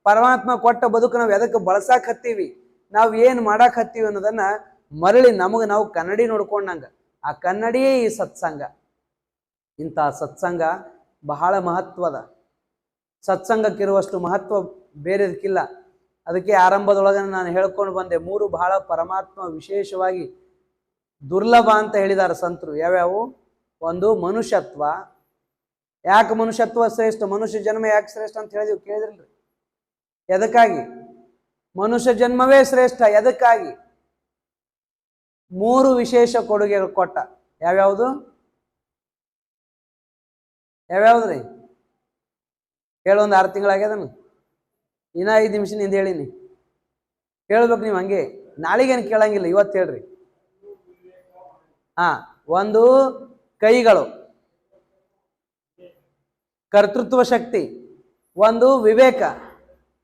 ಪರಮಾತ್ಮ ಕೊಟ್ಟ ಬದುಕು ನಾವು ಎದಕ್ಕೆ ಬಳಸಾಕ್ ಹತ್ತೀವಿ, ನಾವು ಏನು ಮಾಡಾಕ್ ಹತ್ತೀವಿ ಅನ್ನೋದನ್ನ ಮರಳಿ ನಮಗೆ ನಾವು ಕನ್ನಡಿ ನೋಡ್ಕೊಂಡಂಗ. ಆ ಕನ್ನಡಿಯೇ ಈ ಸತ್ಸಂಗ. ಇಂಥ ಸತ್ಸಂಗ ಬಹಳ ಮಹತ್ವದ. ಸತ್ಸಂಗಕ್ಕಿರುವಷ್ಟು ಮಹತ್ವ ಬೇರೆದಕ್ಕಿಲ್ಲ. ಅದಕ್ಕೆ ಆರಂಭದೊಳಗೆ ನಾನು ಹೇಳ್ಕೊಂಡು ಬಂದೆ, 3 ಬಹಳ ಪರಮಾತ್ಮ ವಿಶೇಷವಾಗಿ ದುರ್ಲಭ ಅಂತ ಹೇಳಿದ್ದಾರೆ ಸಂತರು. ಯಾವ್ಯಾವು? ಒಂದು ಮನುಷ್ಯತ್ವ. ಯಾಕೆ ಮನುಷ್ಯತ್ವ ಶ್ರೇಷ್ಠ? ಮನುಷ್ಯ ಜನ್ಮ ಯಾಕೆ ಶ್ರೇಷ್ಠ ಅಂತ ಹೇಳಿದ್ವಿ, ಕೇಳಿದ್ರಲ್ರಿ? ಎದಕ್ಕಾಗಿ? ಮನುಷ್ಯ ಜನ್ಮವೇ ಶ್ರೇಷ್ಠ. ಎದಕ್ಕಾಗಿ? 3 ವಿಶೇಷ ಕೊಡುಗೆಗಳು ಕೊಟ್ಟ. ಯಾವ್ಯಾವುದು? ಯಾವ್ಯಾವ್ದ್ರಿ? ಹೇಳೊಂದು 6 ತಿಂಗಳಾಗ್ಯದನು. ಇನ್ನ 5 ನಿಮಿಷದಿಂದ ಹೇಳಿನಿ. ಹೇಳ್ಬೇಕು ನೀವು ಹಂಗೆ, ನಾಳೆಗೇನು ಕೇಳಂಗಿಲ್ಲ, ಇವತ್ತು ಹೇಳ್ರಿ. ಒಂದು ಕೈಗಳು, ಕರ್ತೃತ್ವ ಶಕ್ತಿ, ಒಂದು ವಿವೇಕ,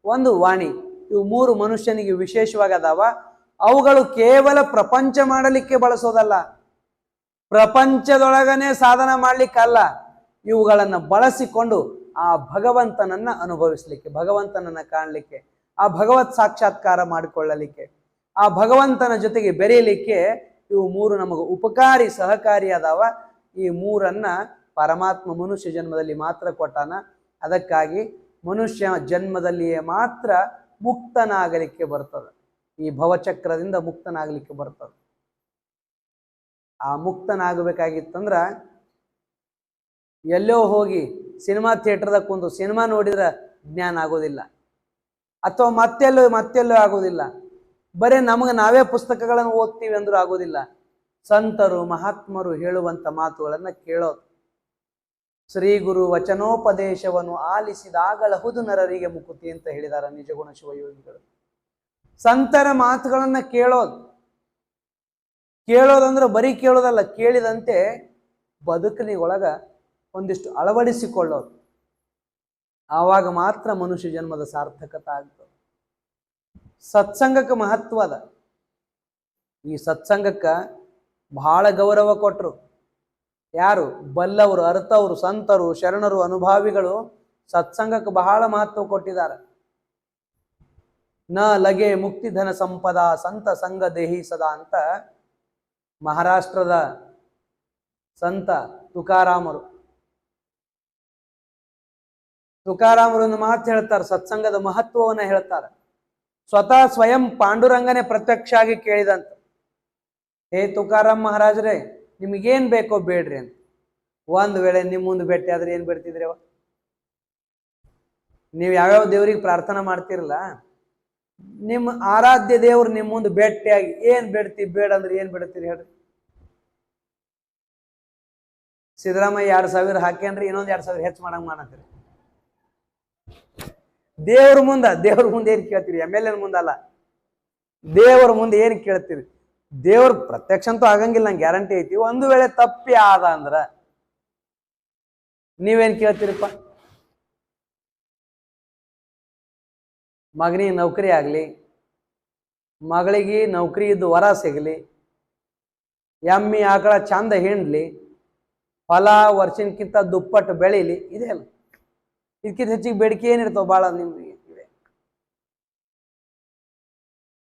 ಒಂದು ವಾಣಿ. ಇವು 3 ಮನುಷ್ಯನಿಗೆ ವಿಶೇಷವಾಗಿ ಅದಾವ. ಅವುಗಳು ಕೇವಲ ಪ್ರಪಂಚ ಮಾಡಲಿಕ್ಕೆ ಬಳಸೋದಲ್ಲ, ಪ್ರಪಂಚದೊಳಗನೆ ಸಾಧನ ಮಾಡ್ಲಿಕ್ಕಲ್ಲ. ಇವುಗಳನ್ನು ಬಳಸಿಕೊಂಡು ಆ ಭಗವಂತನನ್ನ ಅನುಭವಿಸ್ಲಿಕ್ಕೆ, ಭಗವಂತನನ್ನ ಕಾಣಲಿಕ್ಕೆ, ಆ ಭಗವತ್ ಸಾಕ್ಷಾತ್ಕಾರ ಮಾಡಿಕೊಳ್ಳಲಿಕ್ಕೆ, ಆ ಭಗವಂತನ ಜೊತೆಗೆ ಬೆರೆಯಲಿಕ್ಕೆ ಇವು 3 ನಮಗೆ ಉಪಕಾರಿ ಸಹಕಾರಿ ಅದಾವ. ಈ 3ಅನ್ನ ಪರಮಾತ್ಮ ಮನುಷ್ಯ ಜನ್ಮದಲ್ಲಿ ಮಾತ್ರ ಕೊಟ್ಟಾನ. ಅದಕ್ಕಾಗಿ ಮನುಷ್ಯ ಜನ್ಮದಲ್ಲಿಯೇ ಮಾತ್ರ ಮುಕ್ತನಾಗಲಿಕ್ಕೆ ಬರ್ತದೆ. ಈ ಭವಚಕ್ರದಿಂದ ಮುಕ್ತನಾಗಲಿಕ್ಕೆ ಬರ್ತದೆ. ಆ ಮುಕ್ತನಾಗಬೇಕಾಗಿತ್ತಂದ್ರ ಎಲ್ಲೋ ಹೋಗಿ ಸಿನಿಮಾ ಥಿಯೇಟರ್ದಾಗ ಕುಂತು ಸಿನಿಮಾ ನೋಡಿದ್ರೆ ಜ್ಞಾನ ಆಗೋದಿಲ್ಲ, ಅಥವಾ ಮತ್ತೆಲ್ಲೋ ಆಗೋದಿಲ್ಲ. ಬರೀ ನಮಗೆ ನಾವೇ ಪುಸ್ತಕಗಳನ್ನು ಓದ್ತೀವಿ ಅಂದ್ರೂ ಆಗೋದಿಲ್ಲ. ಸಂತರು ಮಹಾತ್ಮರು ಹೇಳುವಂತ ಮಾತುಗಳನ್ನು ಕೇಳೋದು. ಶ್ರೀ ಗುರು ವಚನೋಪದೇಶವನ್ನು ಆಲಿಸಿದಾಗಲಹುದು ನರರಿಗೆ ಮುಕುತಿ ಅಂತ ಹೇಳಿದಾರ ನಿಜಗುಣ ಶಿವಯೋಗಿಗಳು. ಸಂತರ ಮಾತುಗಳನ್ನ ಕೇಳೋದಂದ್ರೆ ಬರೀ ಕೇಳೋದಲ್ಲ, ಕೇಳಿದಂತೆ ಬದುಕಿನೊಳಗ ಒಂದಿಷ್ಟು ಅಳವಡಿಸಿಕೊಳ್ಳೋದು. ಆವಾಗ ಮಾತ್ರ ಮನುಷ್ಯ ಜನ್ಮದ ಸಾರ್ಥಕತೆ ಆಗ್ತದೆ. ಸತ್ಸಂಗಕ್ಕೆ ಮಹತ್ವ ಅದ. ಈ ಸತ್ಸಂಗಕ್ಕೆ ಬಹಳ ಗೌರವ ಕೊಟ್ಟರು. ಯಾರು? ಬಲ್ಲವರು, ಅರ್ಥವರು, ಸಂತರು, ಶರಣರು, ಅನುಭಾವಿಗಳು ಸತ್ಸಂಗಕ್ಕೆ ಬಹಳ ಮಹತ್ವ ಕೊಟ್ಟಿದ್ದಾರೆ. ನ ಲಗೆ ಮುಕ್ತಿಧನ ಸಂಪದ ಸಂತ ಸಂಘ ದೇಹಿ ಸದಾ ಅಂತ ಮಹಾರಾಷ್ಟ್ರದ ಸಂತ ತುಕಾರಾಮರು ಒಂದು ಮಾತು ಹೇಳ್ತಾರೆ. ಸತ್ಸಂಗದ ಮಹತ್ವವನ್ನ ಹೇಳ್ತಾರೆ. ಸ್ವಯಂ ಪಾಂಡುರಂಗನೇ ಪ್ರತ್ಯಕ್ಷ ಆಗಿ ಕೇಳಿದಂತ, ಹೇ ತುಕಾರಾಮ್ ಮಹಾರಾಜರೇ, ನಿಮಗೇನ್ ಬೇಕೋ ಬೇಡ್ರಿ ಅಂತ. ಒಂದ್ ವೇಳೆ ನಿಮ್ ಮುಂದೆ ಭೇಟಿ ಆದ್ರೆ ಏನ್ ಬೇಡ್ತಿದ್ರಿ? ನೀವು ಯಾವ್ಯಾವ ದೇವ್ರಿಗೆ ಪ್ರಾರ್ಥನಾ ಮಾಡ್ತಿರಲ್ಲ, ನಿಮ್ಮ ಆರಾಧ್ಯ ದೇವ್ರು ನಿಮ್ ಮುಂದೆ ಭೇಟಿಯಾಗಿ ಏನ್ ಬೇಡ ಅಂದ್ರೆ ಏನ್ ಬೇಡ್ತೀರಿ ಹೇಳ್ರಿ? ಸಿದ್ದರಾಮಯ್ಯ 2,000 ಹಾಕ್ಯಾನ್ರಿ, ಇನ್ನೊಂದ್ 2,000 ಹೆಚ್ಚು ಮಾಡಂಗ್ ಮಾಡತ್ತೀರಿ. ದೇವ್ರ ಮುಂದೆ ಏನ್ ಕೇಳ್ತೀರಿ? MLA ಮುಂದಲ್ಲ, ದೇವ್ರ ಮುಂದೆ ಏನ್ ಕೇಳ್ತೀರಿ? ದೇವ್ರ ಪ್ರತ್ಯಕ್ಷ ಅಂತೂ ಆಗಂಗಿಲ್ಲ, ನಂಗೆ ಗ್ಯಾರಂಟಿ ಐತಿ. ಒಂದು ವೇಳೆ ತಪ್ಪಿ ಆದ ಅಂದ್ರ ನೀವೇನ್ ಕೇಳ್ತೀರಿಪ್ಪ? ಮಗನಿಗೆ ನೌಕರಿ ಆಗ್ಲಿ, ಮಗಳಿಗೆ ನೌಕರಿ ಇದ್ದು ವರ ಸಿಗಲಿ, ಎಮ್ಮಿ ಆಕಳ ಚಂದ ಹಿಂಡ್ಲಿ, ಫಲ ವರ್ಷಕ್ಕಿಂತ ದುಪ್ಪಟ್ಟು ಬೆಳೀಲಿ, ಇದೆ ಅಲ್ಲ. ಇದಕ್ಕಿಂತ ಹೆಚ್ಚಿಗೆ ಬೇಡಿಕೆ ಏನಿರ್ತಾವ? ಭಾಳ ನಿಮ್ಗೆ ಇವೆ.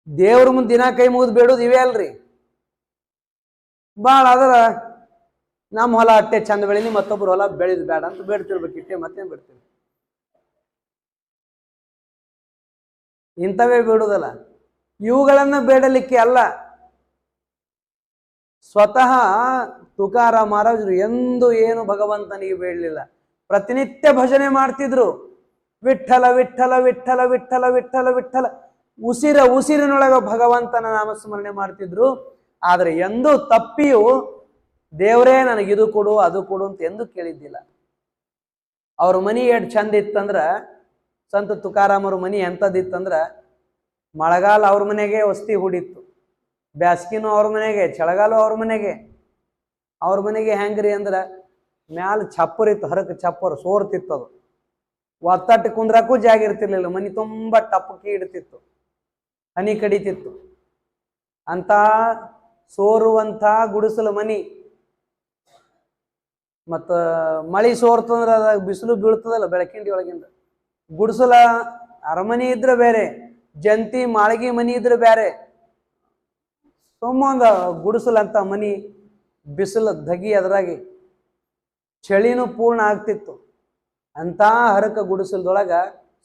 ದೇವ್ರ ಮುಂದೆ ದಿನ ಕೈ ಮುಗಿದು ಬೇಡೋದು ಇವೆ ಅಲ್ರಿ. ಭಾಳ ಅದರ ನಮ್ಮ ಹೊಲ ಅಟ್ಟೆ ಚಂದ ಬೆಳೀಲಿ, ಮತ್ತೊಬ್ರು ಹೊಲ ಬೆಳೆದು ಬೇಡ ಅಂತ ಬೇಡ್ತಿರ್ಬೇಕು, ಇಟ್ಟೆ ಮತ್ತೇನು ಬಿಡ್ತೀವಿ. ಇಂಥವೇ ಬೇಡುವುದಲ್ಲ, ಇವುಗಳನ್ನ ಬೇಡಲಿಕ್ಕೆ ಅಲ್ಲ. ಸ್ವತಃ ತುಕಾರಾಮ್ ಮಹಾರಾಜರು ಎಂದು ಏನು ಭಗವಂತನಿಗೆ ಬೇಡಲಿಲ್ಲ, ಪ್ರತಿನಿತ್ಯ ಭಜನೆ ಮಾಡ್ತಿದ್ರು. ವಿಠ್ಠಲ ವಿಠ್ಠಲ ವಿಠ್ಠಲ ವಿಠ್ಠಲ ವಿಠ್ಠಲ ವಿಠ್ಠಲ, ಉಸಿರಿನೊಳಗ ಭಗವಂತನ ನಾಮಸ್ಮರಣೆ ಮಾಡ್ತಿದ್ರು. ಆದರೆ ಎಂದೂ ತಪ್ಪಿಯೂ ದೇವರೇ ನನಗಿದು ಕೊಡು ಅದು ಕೊಡು ಅಂತ ಎಂದು ಕೇಳಿದ್ದಿಲ್ಲ. ಅವ್ರ ಮನಿ ಎಷ್ಟು ಚಂದ ಇತ್ತಂದ್ರ, ಸಂತ ತುಕಾರಾಮರ ಮನಿ ಎಂಥದ್ದಿತ್ತಂದ್ರ, ಮಳೆಗಾಲ ಅವ್ರ ಮನೆಗೆ ವಸ್ತಿ ಹೂಡಿತ್ತು, ಬ್ಯಾಸ್ಗಿನೂ ಅವ್ರ ಮನೆಗೆ, ಚಳಿಗಾಲು ಅವ್ರ ಮನೆಗೆ. ಅವ್ರ ಮನೆಗೆ ಹೆಂಗ್ರಿ ಅಂದ್ರ ಮ್ಯಾಲ ಛಪ್ಪರ್ ಇತ್ತು, ಹರಕ ಛಪ್ಪರ್ ಸೋರ್ತಿತ್ತದು, ಒತ್ತಟ್ಟು ಕುಂದ್ರಕ್ಕೂ ಜಾಗ ಇರ್ತಿರ್ಲಿಲ್ಲ, ಮನಿ ತುಂಬಾ ಟಪ್ಪಕಿ ಇಡ್ತಿತ್ತು, ಹನಿ ಕಡಿತಿತ್ತು. ಅಂತ ಸೋರುವಂಥ ಗುಡಿಸಲು ಮನಿ. ಮತ್ತ ಮಳಿ ಸೋರ್ತಂದ್ರ ಅದಾಗ ಬಿಸಿಲು ಬೀಳ್ತದಲ್ಲ ಬೆಳಕಿಂಡಿ ಒಳಗಿಂದ. ಗುಡಿಸಲ ಅರಮನೆ ಇದ್ರೆ ಬೇರೆ, ಜಂತಿ ಮಾಳಿಗೆ ಮನಿ ಇದ್ರೆ ಬೇರೆ. ಸುಮ್ಮೊಂದ ಗುಡಿಸಲ ಅಂತ ಮನಿ, ಬಿಸಿಲು ಧಗಿ, ಅದ್ರಾಗಿ ಚಳಿನೂ ಪೂರ್ಣ ಆಗ್ತಿತ್ತು. ಅಂತ ಹರಕ ಗುಡಿಸಲದೊಳಗ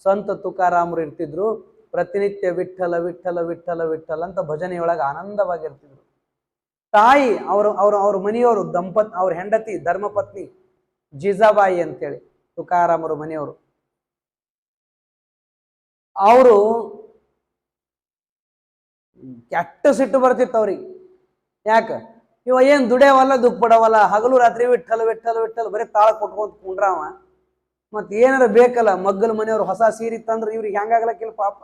ಸಂತ ತುಕಾರಾಮರು ಇರ್ತಿದ್ರು. ಪ್ರತಿನಿತ್ಯ ವಿಠ್ಠಲ ವಿಠ್ಠಲ ವಿಠ್ಠಲ ವಿಠ್ಠಲ ಅಂತ ಭಜನೆಯೊಳಗೆ ಆನಂದವಾಗಿರ್ತಿದ್ರು. ತಾಯಿ ಅವ್ರ ಮನೆಯವರು ಅವ್ರ ಹೆಂಡತಿ ಧರ್ಮಪತ್ನಿ ಜೀಜಾಬಾಯಿ ಅಂತೇಳಿ ತುಕಾರಾಮರು ಮನೆಯವರು. ಅವರು ಕೆಟ್ಟ ಸಿಟ್ಟು ಬರ್ತಿತ್ತು ಅವ್ರಿಗೆ. ಯಾಕ ಇವ ಏನ್ ದುಡಿಯವಲ್ಲ ದುಃಖ ಪಡವಲ್ಲ, ಹಗಲು ರಾತ್ರಿ ವಿಠ್ಠಲ ವಿಠ್ಠಲ ವಿಠ್ಠಲ ಬರೀ ತಾಳ ಕೊಟ್ಕೊಂತ ಕುಂಡ್ರವ. ಮತ್ ಏನಾರ ಬೇಕಲ್ಲ, ಮಗ್ಗಲ ಮನೆಯವ್ರು ಹೊಸ ಸೀರೆ ತಂದ್ರೆ ಇವ್ರಿಗೆ ಹೆಂಗಾಗ್ಲಕ್ಕಿಲ್ಲ ಪಾಪ.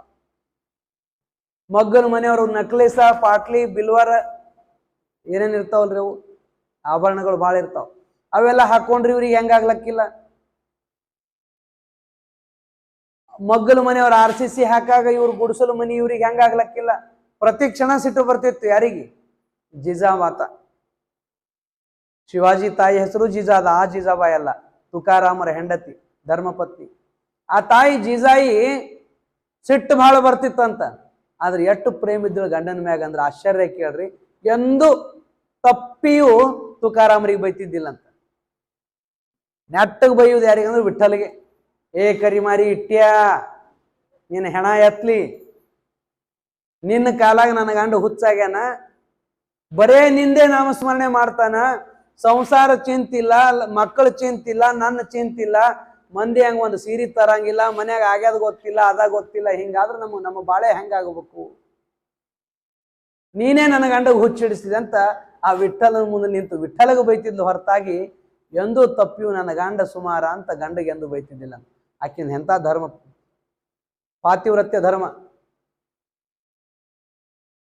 ಮಗ್ಗಲ ಮನೆಯವರು ನಕ್ಲೇಸ, ಪಾಟ್ಲಿ, ಬಿಲ್ವಾರ ಏನೇನ್ ಇರ್ತಾವಲ್ರಿ, ಅವು ಆಭರಣಗಳು ಭಾಳ ಇರ್ತಾವ, ಅವೆಲ್ಲ ಹಾಕೊಂಡ್ರಿ ಇವ್ರಿಗೆ ಹೆಂಗಾಗ್ಲಕ್ಕಿಲ್ಲ. ಮಗ್ಗಲ ಮನೆಯವ್ರ RCC ಹಾಕಾಗ ಇವ್ರು ಗುಡಿಸಲು ಮನಿ ಇವ್ರಿಗೆ ಹೆಂಗಾಗ್ಲಕ್ಕಿಲ್ಲ. ಪ್ರತಿ ಕ್ಷಣ ಸಿಟ್ಟು ಬರ್ತಿತ್ತು. ಯಾರಿಗೆ? ಜಿಜಾಮಾತ. ಶಿವಾಜಿ ತಾಯಿ ಹೆಸರು ಜಿಜಾದ, ಆ ಜಿಜಾಬಾಯಿ ಅಲ್ಲ, ತುಕಾರಾಮರ ಹೆಂಡತಿ ಧರ್ಮಪತ್ನಿ. ಆ ತಾಯಿ ಜಿಜಾಯಿ ಸಿಟ್ಟು ಬಹಳ ಬರ್ತಿತ್ತಂತ. ಆದ್ರೆ ಎಷ್ಟು ಪ್ರೇಮ ಇದ್ದಳು ಗಂಡನ ಮ್ಯಾಗ ಅಂದ್ರೆ ಆಶ್ಚರ್ಯ ಕೇಳ್ರಿ. ಎಂದು ತಪ್ಪಿಯೂ ತುಕಾರಾಮರಿಗೆ ಬೈತಿದ್ದಿಲ್ಲ ಅಂತ. ನೆಟ್ಟಗೆ ಬೈಯುವುದು ಯಾರಿಗಂದ್ರೆ ವಿಠ್ಠಲಿಗೆ. ಏ ಕರಿಮಾರಿ ಇಟ್ಟ್ಯಾ, ನೀನು ಹೆಣ ಎತ್ಲಿ, ನಿನ್ನ ಕಾಲಾಗ ನನ್ನ ಗಂಡ ಹುಚ್ಚಾಗ್ಯಾನ, ಬರೇ ನಿಂದೆ ನಾಮಸ್ಮರಣೆ ಮಾಡ್ತಾನ, ಸಂಸಾರ ಚಿಂತಿಲ್ಲ, ಮಕ್ಕಳ ಚಿಂತಿಲ್ಲ, ನನ್ನ ಚಿಂತಿಲ್ಲ, ಮಂದಿ ಹಂಗ ಒಂದು ಸೀರೆ ತರಂಗಿಲ್ಲ, ಮನ್ಯಾಗ ಆಗ್ಯಾದ ಗೊತ್ತಿಲ್ಲ, ಅದಾಗ ಗೊತ್ತಿಲ್ಲ. ಹಿಂಗಾದ್ರೆ ನಮ್ಮ ಬಾಳೆ ಹೆಂಗಾಗಬೇಕು? ನೀನೇ ನನ್ನ ಗಂಡಗೆ ಹುಚ್ಚಿಡಿಸಿದೆ ಅಂತ ಆ ವಿಠ್ಠಲನ ಮುಂದೆ ನಿಂತು ವಿಠ್ಠಲಗೆ ಬೈತಿದ್ಲು ಹೊರತಾಗಿ ಎಂದೂ ತಪ್ಪಿಯು ನನ್ನ ಗಂಡ ಸುಮಾರ ಅಂತ ಗಂಡಗೆ ಎಂದು ಬೈತಿದ್ದಿಲ್ಲ. ಆಕಿನ ಎಂಥ ಧರ್ಮ, ಪಾತಿವ್ರತ್ಯ ಧರ್ಮ.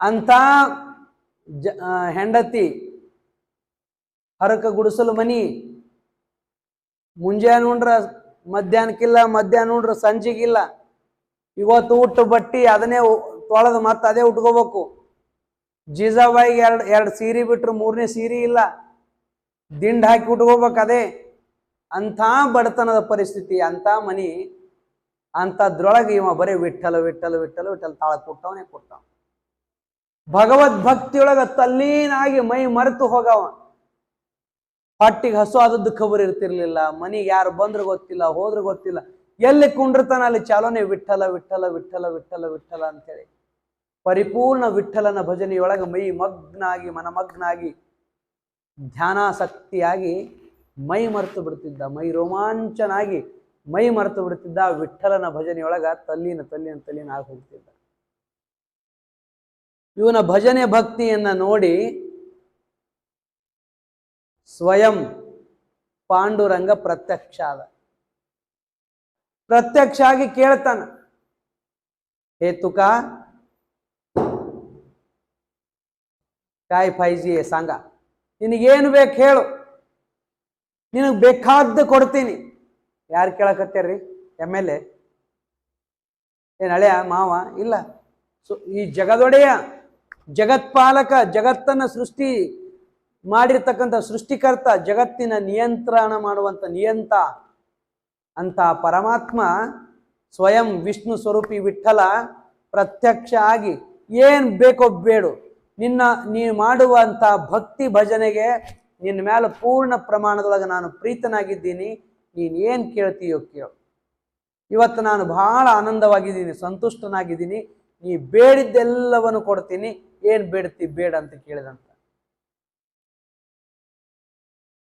ಅಂತ ಹೆಂಡತಿ ಹರಕ ಗುಡಿಸಲು ಮನಿ. ಮುಂಜಾನೆ ಉಂಡ್ರ ಮಧ್ಯಾಹ್ನಕ್ಕಿಲ್ಲ, ಮಧ್ಯಾಹ್ನ ಉಂಡ್ರ ಸಂಜೆಗಿಲ್ಲ. ಇವತ್ತು ಉಟ್ಟು ಬಟ್ಟಿ ಅದನ್ನೇ ತೊಳೆದು ಮತ್ತೆ ಅದೇ ಉಟ್ಕೋಬೇಕು. ಜೀಜಾಬಾಯಿಗೆ ಎರಡು ಸೀರೆ ಬಿಟ್ರು ಮೂರನೇ ಸೀರೆ ಇಲ್ಲ, ದಿಂಡ್ ಹಾಕಿ ಉಟ್ಕೋಬೇಕು ಅದೇ. ಅಂಥ ಬಡತನದ ಪರಿಸ್ಥಿತಿ, ಅಂಥ ಮನಿ. ಅಂಥದ್ರೊಳಗೆ ಇವ ಬರೀ ವಿಠ್ಠಲ ವಿಠ್ಠಲ ವಿಠ್ಠಲ ವಿಠ್ಠಲ ತಾಳ ಕೊಟ್ಟವನೇ ಕೊಟ್ಟವ. ಭಗವದ್ ಭಕ್ತಿಯೊಳಗ ತಲ್ಲೀನಾಗಿ ಮೈ ಮರೆತು ಹೋಗವ. ಹೊಟ್ಟಿಗೆ ಹಸು ಆದದ್ದು ಖಬರ್ ಇರ್ತಿರ್ಲಿಲ್ಲ, ಮನಿಗೆ ಯಾರು ಬಂದ್ರು ಗೊತ್ತಿಲ್ಲ, ಹೋದ್ರು ಗೊತ್ತಿಲ್ಲ, ಎಲ್ಲಿ ಕುಂಡಿರ್ತಾನ ಅಲ್ಲಿ ಚಾಲೋನೆ ವಿಠ್ಠಲ ವಿಠ್ಠಲ ವಿಠ್ಠಲ ವಿಠ್ಠಲ ವಿಠ್ಠಲ ಅಂತೇಳಿ ಪರಿಪೂರ್ಣ ವಿಠ್ಠಲನ ಭಜನೆಯೊಳಗೆ ಮೈ ಮಗ್ನಾಗಿ, ಮನಮಗ್ನಾಗಿ, ಧ್ಯಾನಾಸಕ್ತಿಯಾಗಿ ಮೈ ಮರೆತು ಬಿಡ್ತಿದ್ದ. ಮೈ ರೋಮಾಂಚನಾಗಿ ಮೈ ಮರೆತು ಬಿಡ್ತಿದ್ದ. ವಿಠ್ಠಲನ ಭಜನೆಯೊಳಗ ತಲ್ಲೀನ ತಲ್ಲೀನ ತಲ್ಲೀನ ಆಗಿ ಹೋಗ್ತಿದ್ದ. ಇವನ ಭಜನೆ ಭಕ್ತಿಯನ್ನ ನೋಡಿ ಸ್ವಯಂ ಪಾಂಡುರಂಗ ಪ್ರತ್ಯಕ್ಷ ಆದ. ಪ್ರತ್ಯಕ್ಷ ಆಗಿ ಕೇಳ್ತಾನ, ಹೇ ತುಕಾ, ಕಾಯ್ ಫೈಜಿ ಸಾಂಗ, ನಿನಗೇನು ಬೇಕು ಹೇಳು, ನಿನಗೆ ಬೇಕಾದ್ದು ಕೊಡ್ತೀನಿ. ಯಾರು ಕೇಳಕತ್ತೀರಿ? MLA ಏನ್ ಹಳೆಯ ಮಾವ? ಇಲ್ಲ, ಈ ಜಗದೊಡೆಯ, ಜಗತ್ಪಾಲಕ, ಜಗತ್ತನ್ನ ಸೃಷ್ಟಿ ಮಾಡಿರ್ತಕ್ಕಂಥ ಸೃಷ್ಟಿಕರ್ತ, ಜಗತ್ತಿನ ನಿಯಂತ್ರಣ ಮಾಡುವಂತ ನಿಯಂತ ಅಂತ ಪರಮಾತ್ಮ ಸ್ವಯಂ ವಿಷ್ಣು ಸ್ವರೂಪಿ ವಿಠ್ಠಲ ಪ್ರತ್ಯಕ್ಷ ಆಗಿ ಏನ್ ಬೇಕೋ ಬೇಡು, ನೀನು ಮಾಡುವಂತ ಭಕ್ತಿ ಭಜನೆಗೆ ನಿನ್ನ ಮೇಲೆ ಪೂರ್ಣ ಪ್ರಮಾಣದೊಳಗೆ ನಾನು ಪ್ರೀತನಾಗಿದ್ದೀನಿ. ನೀನು ಏನು ಕೇಳ್ತೀಯೋ ಕೇಳು. ಇವತ್ತು ನಾನು ಬಹಳ ಆನಂದವಾಗಿದ್ದೀನಿ, ಸಂತುಷ್ಟನಾಗಿದ್ದೀನಿ. ನೀ ಬೇಡಿದ್ದೆಲ್ಲವನ್ನು ಕೊಡ್ತೀನಿ, ಏನು ಬೇಡ್ತಿ ಬೇಡ ಅಂತ ಕೇಳಿದಂತ.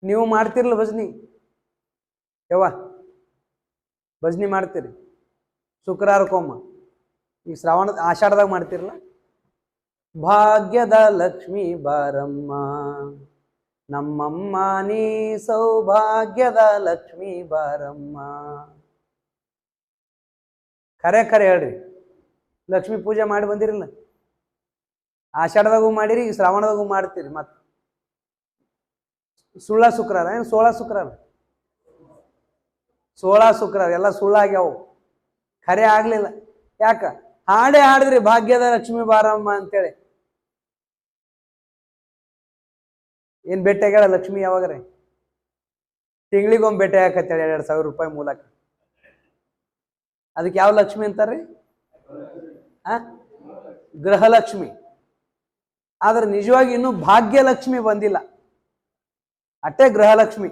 ನೀವು ಮಾಡ್ತಿರಲ್ಲ ಭಜನಿ? ಯವ್ವ ಭಜನಿ ಮಾಡ್ತೀರಿ? ಶುಕ್ರವಾರಕ್ಕೊಮ್ಮ, ಈಗ ಆಷಾಢದಾಗ ಮಾಡ್ತಿರಲ್ಲ. ಭಾಗ್ಯದ ಲಕ್ಷ್ಮೀ ಬಾರಮ್ಮ ನಮ್ಮಮ್ಮ, ನೀ ಸೌಭಾಗ್ಯದ ಲಕ್ಷ್ಮೀ ಬಾರಮ್ಮ. ಖರೆ ಖರೆ ಹೇಳ್ರಿ, ಲಕ್ಷ್ಮೀ ಪೂಜೆ ಮಾಡಿ ಬಂದಿರಲ್ಲ? ಆಷಾಢದಾಗೂ ಮಾಡಿರಿ, ಈಗ ಶ್ರಾವಣದಾಗೂ ಮಾಡ್ತೀರಿ. ಮತ್ತೆ ಸುಳ್ಳ ಶುಕ್ರವಾರ ಏನು 16 ಶುಕ್ರವಾರ? 16 ಶುಕ್ರವಾರ ಎಲ್ಲ ಸುಳ್ಳಾಗ್ಯಾವು, ಖರೆ ಆಗ್ಲಿಲ್ಲ. ಯಾಕ? ಹಾಡೇ ಹಾಡಿದ್ರಿ ಭಾಗ್ಯದ ಲಕ್ಷ್ಮೀ ಬಾರಮ್ಮ ಅಂತೇಳಿ. ಏನ್ ಭೇಟಿ ಆಗ್ಯಾಳ ಲಕ್ಷ್ಮಿ ಯಾವಾಗ್ರೆ? ತಿಂಗಳಿಗೊಮ್ಮೆ ಭೇಟಿ ಹಾಕತ್ತೇಳಿ 2,000 ರೂಪಾಯಿ ಮೂಲಕ. ಅದಕ್ಕೆ ಯಾವ ಲಕ್ಷ್ಮಿ ಅಂತಾರ್ರಿ? ಗೃಹಲಕ್ಷ್ಮಿ. ಆದ್ರೆ ನಿಜವಾಗಿ ಇನ್ನೂ ಭಾಗ್ಯಲಕ್ಷ್ಮಿ ಬಂದಿಲ್ಲ, ಅಟ್ಟೆ ಗೃಹಲಕ್ಷ್ಮಿ.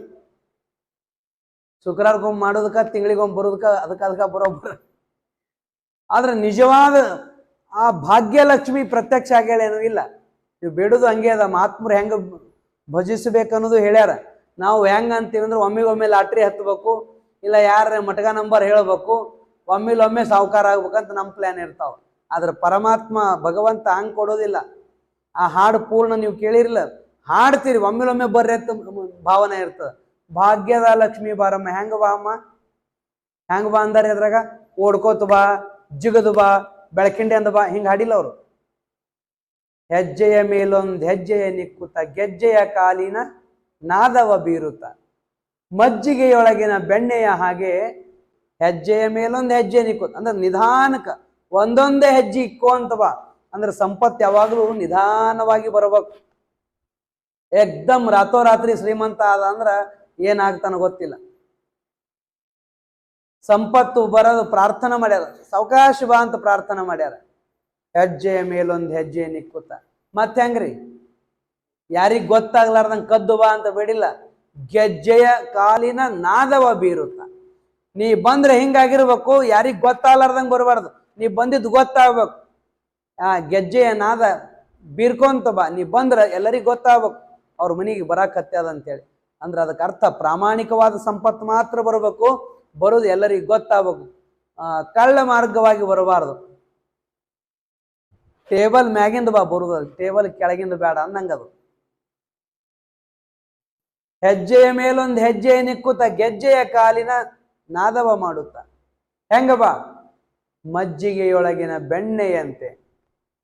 ಶುಕ್ರವಾರಕ್ಕೊಮ್ಮೆ ಮಾಡೋದಕ್ಕ, ತಿಂಗಳಿಗೊಮ್ಮೆ ಬರೋದಕ್ಕ, ಅದಕ್ಕ ಬರೋಬ್ಬರ. ಆದ್ರೆ ನಿಜವಾದ ಆ ಭಾಗ್ಯಲಕ್ಷ್ಮಿ ಪ್ರತ್ಯಕ್ಷ ಆಗ್ಯಾಳೇನೂ ಇಲ್ಲ. ನೀವು ಬೇಡುದು ಹಂಗೆ ಅದ. ಮಹಾತ್ಮರು ಹೆಂಗ ಭಜಿಸಬೇಕನ್ನೋದು ಹೇಳ್ಯಾರ. ನಾವು ಹೆಂಗ ಅಂತೀವಿ ಅಂದ್ರೆ ಒಮ್ಮೆಗೊಮ್ಮೆ ಲಾಟ್ರಿ ಹತ್ಬೇಕು, ಇಲ್ಲ ಯಾರ ಮಟಗ ನಂಬರ್ ಹೇಳ್ಬೇಕು, ಒಮ್ಮೆಲೊಮ್ಮೆ ಸಾವುಕಾರ ಆಗ್ಬೇಕಂತ ನಮ್ಮ ಪ್ಲಾನ್ ಇರ್ತಾವ. ಆದ್ರೆ ಪರಮಾತ್ಮ ಭಗವಂತ ಹಂಗೆ ಕೊಡೋದಿಲ್ಲ. ಆ ಹಾಡು ಪೂರ್ಣ ನೀವು ಕೇಳಿರಲ್ಲ, ಹಾಡ್ತೀರಿ ಒಮ್ಮೆಲೊಮ್ಮೆ ಬರ್ರಿ ಅಂತ ಭಾವನೆ ಇರ್ತದೆ. ಭಾಗ್ಯದ ಲಕ್ಷ್ಮೀ ಬಾರಮ್ಮ. ಹೆಂಗ ಬಾ ಅಮ್ಮ? ಹೆಂಗ ಬಾ ಅಂದಾರ ಅದ್ರಾಗ? ಓಡ್ಕೋತ ಬಾ, ಜಿಗದು ಬಾ, ಬೆಳಕಿಂಡಿ ಅಂದ ಬಾ, ಹಿಂಗೆ ಹಾಡಿಲ್ಲ ಅವರು. ಹೆಜ್ಜೆಯ ಮೇಲೊಂದು ಹೆಜ್ಜೆಯ ನಿಕ್ಕುತ್ತ, ಗೆಜ್ಜೆಯ ಕಾಲಿನ ನಾದವ ಬೀರುತ್ತ, ಮಜ್ಜಿಗೆಯೊಳಗಿನ ಬೆಣ್ಣೆಯ ಹಾಗೆ ಹೆಜ್ಜೆಯ ಮೇಲೊಂದು ಹೆಜ್ಜೆ ನಿಕ್ಕುತ್ತ. ಅಂದ್ರೆ ನಿಧಾನಕ ಒಂದೊಂದೇ ಹೆಜ್ಜೆ ಇಕ್ಕೋ ಅಂತ ಬಾ. ಅಂದ್ರೆ ಸಂಪತ್ತು ಯಾವಾಗಲೂ ನಿಧಾನವಾಗಿ ಬರಬೇಕು. ಏಕ್ದಮ್ ರಾತ್ರೋರಾತ್ರಿ ಶ್ರೀಮಂತ ಆದ ಅಂದ್ರ ಏನಾಗ್ತಾನ ಗೊತ್ತಿಲ್ಲ. ಸಂಪತ್ತು ಬರೋದು ಪ್ರಾರ್ಥನೆ ಮಾಡ್ಯಾರ, ಸಾವಕಾಶ ಬಾ ಅಂತ ಪ್ರಾರ್ಥನೆ ಮಾಡ್ಯಾರ. ಹೆಜ್ಜೆಯ ಮೇಲೊಂದು ಹೆಜ್ಜೆ ನಿಕ್ಕುತ್ತ. ಮತ್ತೆ ಹೆಂಗ್ರಿ? ಯಾರಿಗ್ ಗೊತ್ತಾಗ್ಲಾರ್ದಂಗೆ ಕದ್ದು ಬಾ ಅಂತ ಬೇಡಿಲ್ಲ, ಗೆಜ್ಜೆಯ ಕಾಲಿನ ನಾದವ ಬೀರುತ್ತ. ನೀ ಬಂದ್ರೆ ಹಿಂಗಾಗಿರ್ಬೇಕು, ಯಾರಿಗ್ ಗೊತ್ತಾಗ್ಲಾರ್ದಂಗೆ ಬರಬಾರ್ದು, ನೀ ಬಂದಿದ್ದು ಗೊತ್ತಾಗ್ಬೇಕು. ಆ ಗೆಜ್ಜೆಯ ನಾದ ಬೀರ್ಕೊಂತ ಬಾ, ನೀ ಬಂದ್ರೆ ಎಲ್ಲರಿಗೂ ಗೊತ್ತಾಗ್ಬೇಕು ಅವ್ರ ಮನೆಗೆ ಬರಾಕತ್ಯಾದ ಅಂತೇಳಿ. ಅಂದ್ರೆ ಅದಕ್ಕೆ ಅರ್ಥ ಪ್ರಾಮಾಣಿಕವಾದ ಸಂಪತ್ತು ಮಾತ್ರ ಬರಬೇಕು, ಬರೋದು ಎಲ್ಲರಿಗೂ ಗೊತ್ತಾಗಬೇಕು. ಕಳ್ಳ ಮಾರ್ಗವಾಗಿ ಬರಬಾರ್ದು. ಟೇಬಲ್ ಮ್ಯಾಗಿಂದ ಬಾ ಬರುದು, ಟೇಬಲ್ ಕೆಳಗಿಂದ ಬೇಡ ಅನ್ನಂಗದು. ಹೆಜ್ಜೆಯ ಮೇಲೊಂದು ಹೆಜ್ಜೆ ನಿಕ್ಕುತ್ತ, ಗೆಜ್ಜೆಯ ಕಾಲಿನ ನಾದವ ಮಾಡುತ್ತ. ಹೆಂಗ ಬಾ? ಮಜ್ಜಿಗೆಯೊಳಗಿನ ಬೆಣ್ಣೆಯಂತೆ.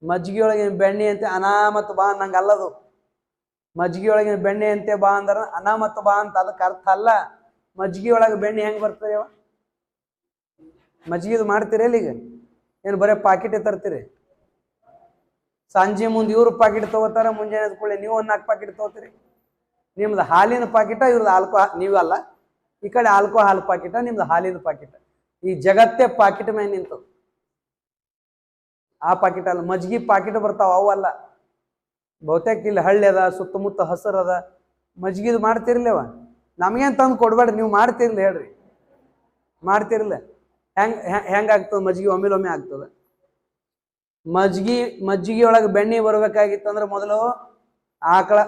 ಮಜ್ಜಿಗೆಯೊಳಗಿನ ಬೆಣ್ಣೆಯಂತೆ ಅನಾಮತ್ ಬಾ ಅನ್ನಂಗ ಅಲ್ಲದು. ಮಜ್ಜಿಗೆಯೊಳಗಿನ ಬೆಣ್ಣೆಯಂತೆ ಬಾ ಅಂದ್ರ ಅನಾಮತ್ ಬಾ ಅಂತ ಅದಕ್ಕೆ ಅರ್ಥ ಅಲ್ಲ. ಮಜ್ಜಿಗೆಯೊಳಗೆ ಬೆಣ್ಣೆ ಹೆಂಗೆ ಬರ್ತದೆ? ಮಜ್ಜಿಗೆದು ಮಾಡ್ತೀರಿ ಈಗ? ಏನು ಬರೀ ಪಾಕಿಟ್ ತರ್ತೀರಿ? ಸಂಜೆ ಮುಂದೆ ಇವ್ರು ಪಾಕಿಟ್ ತಗೋತಾರ, ಮುಂಜಾನೆ ಕೂಡಲೇ ನೀವು 4 ಪಾಕಿಟ್ ತಗೋತೀರಿ. ನಿಮ್ದು ಹಾಲಿನ ಪಾಕಿಟ, ಇವ್ರದ್ದು ನೀವಲ್ಲ. ಈ ಕಡೆ ಆಲ್ಕೋಹಾಲ್ ಪಾಕಿಟ, ನಿಮ್ದು ಹಾಲಿನ ಪಾಕಿಟ. ಈ ಜಗತ್ತೇ ಪಾಕಿಟ್ ಮೇಲೆ ನಿಂತು. ಆ ಪಾಕಿಟ್ ಅಲ್ಲ, ಮಜ್ಜಿಗೆ ಪಾಕಿಟ್ ಬರ್ತಾವ, ಅವಲ್ಲ. ಬಹುತೇಕ ಇಲ್ಲಿ ಹಳ್ಳಿ ಅದ, ಸುತ್ತಮುತ್ತ ಹಸರು ಅದ. ಮಜ್ಜಿಗೆದು ಮಾಡ್ತಿರ್ಲಿವ? ನಮಗೇನು ತಂದು ಕೊಡ್ಬೇಡ್ರಿ, ನೀವು ಮಾಡ್ತಿರ್ಲಿ ಹೇಳ್ರಿ. ಮಾಡ್ತಿರ್ಲಿಲ್ಲ ಹೆಂಗಾಗ್ತದೆ ಮಜ್ಜಿಗೆ? ಒಮ್ಮೆಲೊಮ್ಮೆ ಆಗ್ತದೆ. ಮಜ್ಜಿಗೆ ಒಳಗೆ ಬೆಣ್ಣೆ ಬರ್ಬೇಕಾಗಿತ್ತು ಅಂದ್ರೆ ಮೊದಲು ಆಕಳ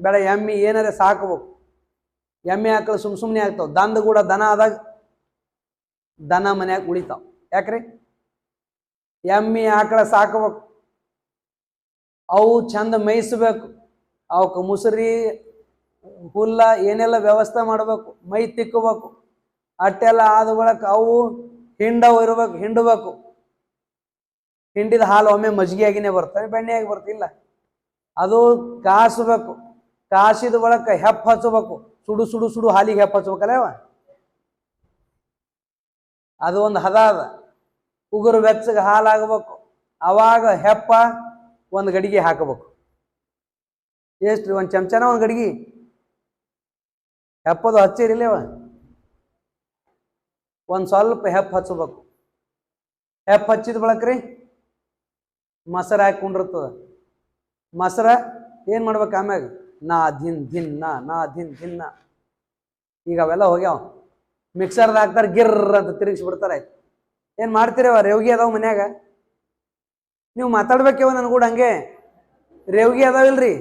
ಬೇಡ ಎಮ್ಮಿ ಏನಾರ ಸಾಕಬೇಕು. ಎಮ್ಮೆ ಆಕಳ ಸುಮ್ಮನೆ ಆಗ್ತಾವ. ದಂದ ಕೂಡ ದನ ಆದಾಗ ದನ ಮನ್ಯಾಗ ಉಳಿತಾವ. ಯಾಕ್ರಿ? ಎಮ್ಮಿ ಆಕಳ ಸಾಕಬೇಕು, ಅವು ಚಂದ ಮೇಯಿಸ್ಬೇಕು, ಅವಕ್ಕೆ ಮುಸುರಿ ಹುಲ್ಲ ಏನೆಲ್ಲ ವ್ಯವಸ್ಥೆ ಮಾಡಬೇಕು, ಮೈ ತಿಕ್ಕಬೇಕು. ಅಟ್ಟೆಲ್ಲ ಆದ ಬಳಕ ಅವು ಹಿಂಡಬೇಕು. ಹಿಂಡಿದ ಹಾಲು ಒಮ್ಮೆ ಮಜ್ಜಿಗೆಯಾಗಿನೇ ಬರ್ತವೆ, ಬೆಣ್ಣೆಯಾಗಿ ಬರ್ತಿಲ್ಲ. ಅದು ಕಾಸಬೇಕು, ಕಾಸಿದ ಬಳಕ ಹೆಪ್ಪ ಹಚ್ಚಬೇಕು. ಸುಡು ಸುಡು ಸುಡು ಹಾಲಿಗೆ ಹೆಪ್ಪ ಹಚ್ಬೇಕಲ್ಲ. ಅದು ಒಂದು ಹದ ಅದ. ಉಗುರು ಬೆಚ್ಚಗೆ ಹಾಲಾಗಬೇಕು, ಅವಾಗ ಹೆಪ್ಪ ಒಂದು ಗಡಿಗೆ ಹಾಕಬೇಕು. ಎಷ್ಟು? ಒಂದು ಚಮಚನ ಒಂದು ಗಡಿಗೆ ಹೆಪ್ಪದು ಹಚ್ಚಿರಿಲ್ಲವ. ಒಂದು ಸ್ವಲ್ಪ ಹೆಪ್ಪ ಹಚ್ಚಬೇಕು. ಹೆಪ್ಪ ಹಚ್ಚಿದ ಬಳಕ್ರಿ ಮೊಸರು ಹಾಕೊಂಡಿರ್ತದ. ಮೊಸರ ಏನು ಮಾಡ್ಬೇಕು ಆಮ್ಯಾಗ ನಾ ಧಿನ್ ಧಿನ್ನ ನಾ ಧಿನ್ ಧಿನ್ನ. ಈಗ ಅವೆಲ್ಲ ಹೋಗ್ಯಾವ. ಮಿಕ್ಸರ್ದ ಹಾಕ್ತಾರೆ, ಗಿರ್ರ ಅಂತ ತಿರುಗಿಸ್ಬಿಡ್ತಾರೆ. ಆಯ್ತು, ಏನು ಮಾಡ್ತೀರವ? ರೇವ್ಗಿ ಅದಾವ ಮನ್ಯಾಗ, ನೀವು ಮಾತಾಡ್ಬೇಕೇವ ನನ್ ಕೂಡ ಹಂಗೆ. ರೇವ್ಗಿ ಅದಾವಿಲ್ರಿ?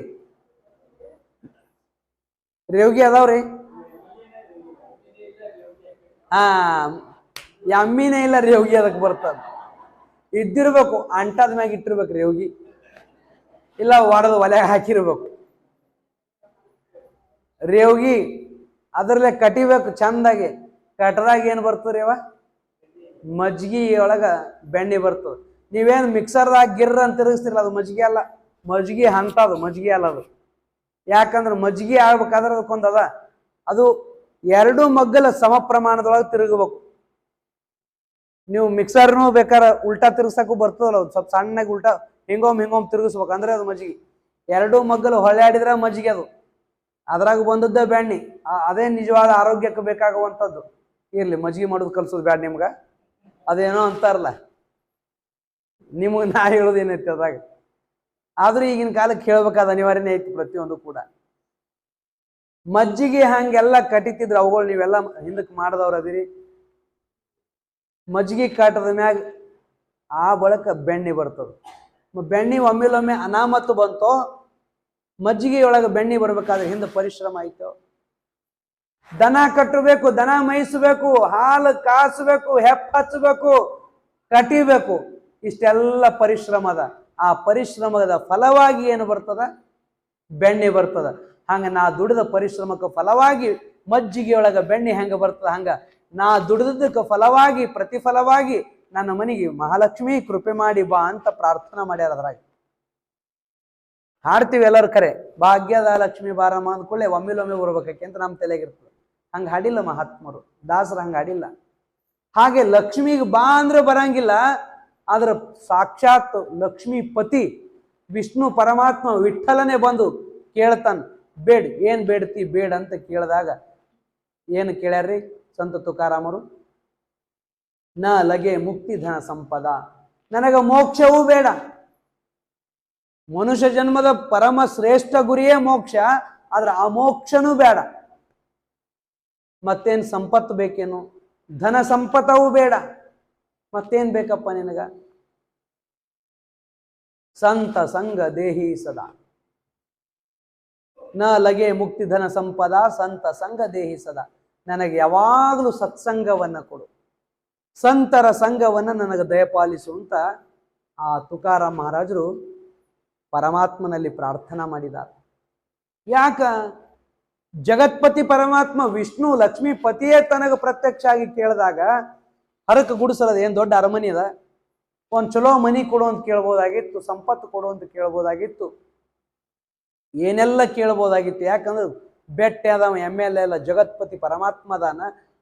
ರೇವ್ಗಿ ಅದಾವ್ರಿ? ಎಮ್ಮಿನೇ ಇಲ್ಲ ರೇವ್ಗಿ ಅದಕ್ಕೆ ಬರ್ತದ. ಇದ್ದಿರ್ಬೇಕು, ಅಂಟದ ಮ್ಯಾಗ ಇಟ್ಟಿರ್ಬೇಕು ರೇವ್ಗಿ, ಇಲ್ಲ ಒಡೆದು ಒಲೆ ಹಾಕಿರ್ಬೇಕು ರೇವ್ಗಿ. ಅದರಲ್ಲೇ ಕಟಿಬೇಕು ಚಂದಾಗಿ. ಕಟ್ರಾಗ ಏನು ಬರ್ತದ್ರಿ ಅವ? ಮಜ್ಗಿ ಒಳಗ ಬೆಣ್ಣೆ ಬರ್ತದ. ನೀವೇನು ಮಿಕ್ಸರ್ದಾಗ ಗಿರ್ರ ಅಂತ ತಿರುಗಿಸ್ತಿರಲ್ಲ, ಅದು ಮಜ್ಗಿ ಅಲ್ಲ. ಮಜ್ಗಿ ಅಂತದು, ಮಜ್ಗಿ ಅಲ್ಲ ಅದು. ಯಾಕಂದ್ರೆ ಮಜ್ಗಿ ಆಗ್ಬೇಕಾದ್ರೆ ಅದಕ್ಕೊಂದದ, ಅದು 2 ಮಗ್ಗಲ ಸಮ ಪ್ರಮಾಣದೊಳಗೆ ತಿರುಗಬೇಕು. ನೀವು ಮಿಕ್ಸರ್ನು ಬೇಕಾದ್ರೆ ಉಲ್ಟಾ ತಿರುಗಿಸಕ್ಕೂ ಬರ್ತದಲ್ಲ, ಸ್ವಲ್ಪ ಸಣ್ಣಗೆ ಉಲ್ಟಾ ಹಿಂಗೊಮ್ ತಿರುಗಿಸ್ಬೇಕು, ಅಂದ್ರೆ ಅದು ಮಜ್ಗಿ. 2 ಮಗ್ಗಲು ಹೊಳ್ಯಾಡಿದ್ರೆ ಮಜ್ಜಿಗೆ ಅದು. ಅದ್ರಾಗ ಬಂದದ್ದೇ ಬೆಣ್ಣೆ. ಅದೇ ನಿಜವಾದ ಆರೋಗ್ಯಕ್ಕೆ ಬೇಕಾಗುವಂಥದ್ದು. ಇರ್ಲಿ, ಮಜ್ಜಿಗೆ ಮಾಡೋದು ಕಲ್ಸೋದು ಬ್ಯಾಡ ನಿಮ್ಗೆ, ಅದೇನೋ ಅಂತಾರಲ್ಲ, ನಿಮಗೆ ನಾ ಹೇಳೋದು ಏನೈತಿ ಅದ್ರಾಗ. ಆದ್ರೂ ಈಗಿನ ಕಾಲಕ್ಕೆ ಹೇಳ್ಬೇಕಾದ ಅನಿವಾರ್ಯನೇ ಐತಿ ಪ್ರತಿಯೊಂದು ಕೂಡ. ಮಜ್ಜಿಗೆ ಹಂಗೆಲ್ಲ ಕಟಿತಿದ್ರು ಅವುಗಳು, ನೀವೆಲ್ಲ ಹಿಂದಕ್ಕೆ ಮಾಡಿದವ್ರು ಅದಿರಿ. ಮಜ್ಜಿಗೆ ಕಾಟದ ಮ್ಯಾಗ ಆ ಬಳಕ ಬೆಣ್ಣೆ ಬರ್ತದ. ಬೆಣ್ಣೆ ಒಮ್ಮೆಲೊಮ್ಮೆ ಅನಾಮತ್ತು ಬಂತೋ, ಮಜ್ಜಿಗೆಯೊಳಗೆ ಬೆಣ್ಣೆ ಬರ್ಬೇಕಾದ್ರೆ ಹಿಂದೆ ಪರಿಶ್ರಮ ಆಯ್ತು. ದನ ಕಟ್ಟಬೇಕು, ದನ ಮೇಯಿಸಬೇಕು, ಹಾಲು ಕಾಸಬೇಕು, ಹೆಪ್ಪ ಹಚ್ಚಬೇಕು, ಕಟಿಬೇಕು, ಇಷ್ಟೆಲ್ಲ ಪರಿಶ್ರಮದ. ಆ ಪರಿಶ್ರಮದ ಫಲವಾಗಿ ಏನು ಬರ್ತದ? ಬೆಣ್ಣೆ ಬರ್ತದ. ಹಂಗ ನಾ ದುಡಿದ ಪರಿಶ್ರಮಕ್ಕೆ ಫಲವಾಗಿ ಮಜ್ಜಿಗೆಯೊಳಗ ಬೆಣ್ಣೆ ಹೆಂಗ ಬರ್ತದ, ಹಂಗ ನಾ ದುಡಿದಕ್ಕೆ ಫಲವಾಗಿ ಪ್ರತಿಫಲವಾಗಿ ನನ್ನ ಮನೆಗೆ ಮಹಾಲಕ್ಷ್ಮಿ ಕೃಪೆ ಮಾಡಿ ಬಾ ಅಂತ ಪ್ರಾರ್ಥನಾ ಮಾಡ್ಯಾರ. ಅದ್ರಾಗ ಹಾಡ್ತೀವಿ ಎಲ್ಲರೂ ಕರೆ, ಭಾಗ್ಯದ ಲಕ್ಷ್ಮಿ ಬಾರಮ್ಮ ಅಂದ್ಕೊಳ್ಳೆ ಒಮ್ಮೆಲೊಮ್ಮೆ ಬರ್ಬೇಕಕ್ಕೆ ಅಂತ ನಮ್ಮ ತಲೆಗಿರ್ತದೆ. ಹಂಗೆ ಹಾಡಿಲ್ಲ ಮಹಾತ್ಮರು, ದಾಸರು ಹಂಗೆ ಹಾಡಿಲ್ಲ. ಹಾಗೆ ಲಕ್ಷ್ಮಿಗೆ ಬಾ ಅಂದ್ರೆ ಬರಂಗಿಲ್ಲ, ಆದ್ರೆ ಸಾಕ್ಷಾತ್ ಲಕ್ಷ್ಮೀ ಪತಿ ವಿಷ್ಣು ಪರಮಾತ್ಮ ವಿಠಲನೇ ಬಂದು ಕೇಳ್ತಾನ, ಬೇಡ, ಏನ್ ಬೇಡ್ತಿ ಬೇಡ ಅಂತ ಕೇಳಿದಾಗ ಏನು ಕೇಳ್ಯಾರ್ರಿ ಸಂತ ತುಕಾರಾಮರು? ನ ಲಗೆ ಮುಕ್ತಿ ಧನ ಸಂಪದ, ನನಗ ಮೋಕ್ಷವೂ ಬೇಡ. ಮನುಷ್ಯ ಜನ್ಮದ ಪರಮ ಶ್ರೇಷ್ಠ ಗುರಿಯೇ ಮೋಕ್ಷ, ಆದ್ರೆ ಆ ಮೋಕ್ಷನೂ ಬೇಡ. ಮತ್ತೇನ್ ಸಂಪತ್ತು ಬೇಕೇನು? ಧನ ಸಂಪತ್ತವೂ ಬೇಡ. ಮತ್ತೇನ್ ಬೇಕಪ್ಪ ನಿನಗ? ಸಂತ ಸಂಗ ದೇಹಿ ಸದಾ. ನ ಲಗೆ ಮುಕ್ತಿ ಧನ ಸಂಪದ ಸಂತ ಸಂಗ ದೇಹಿ ಸದಾ. ನನಗೆ ಯಾವಾಗಲೂ ಸತ್ಸಂಗವನ್ನ ಕೊಡು, ಸಂತರ ಸಂಘವನ್ನ ನನಗೆ ದಯಪಾಲಿಸು ಅಂತ ಆ ತುಕಾರಾಮ್ ಮಹಾರಾಜರು ಪರಮಾತ್ಮನಲ್ಲಿ ಪ್ರಾರ್ಥನಾ ಮಾಡಿದ್ದಾರೆ. ಯಾಕ? ಜಗತ್ಪತಿ ಪರಮಾತ್ಮ ವಿಷ್ಣು ಲಕ್ಷ್ಮೀ ಪತಿಯೇ ತನಗ ಪ್ರತ್ಯಕ್ಷ ಆಗಿ ಕೇಳಿದಾಗ ಹರಕ ಗುಡಿಸಲದ ಏನ್ ದೊಡ್ಡ ಅರಮನೆ ಅದ, ಒಂದ್ ಚಲೋ ಮನಿ ಕೊಡು ಅಂತ ಕೇಳ್ಬೋದಾಗಿತ್ತು, ಸಂಪತ್ತು ಕೊಡು ಅಂತ ಕೇಳ್ಬೋದಾಗಿತ್ತು, ಏನೆಲ್ಲ ಕೇಳ್ಬೋದಾಗಿತ್ತು. ಯಾಕಂದ್ರೆ ಬೆಟ್ಟೆ ಆದವ MLA ಎಲ್ಲ, ಜಗತ್ಪತಿ ಪರಮಾತ್ಮ ಅದಾನ,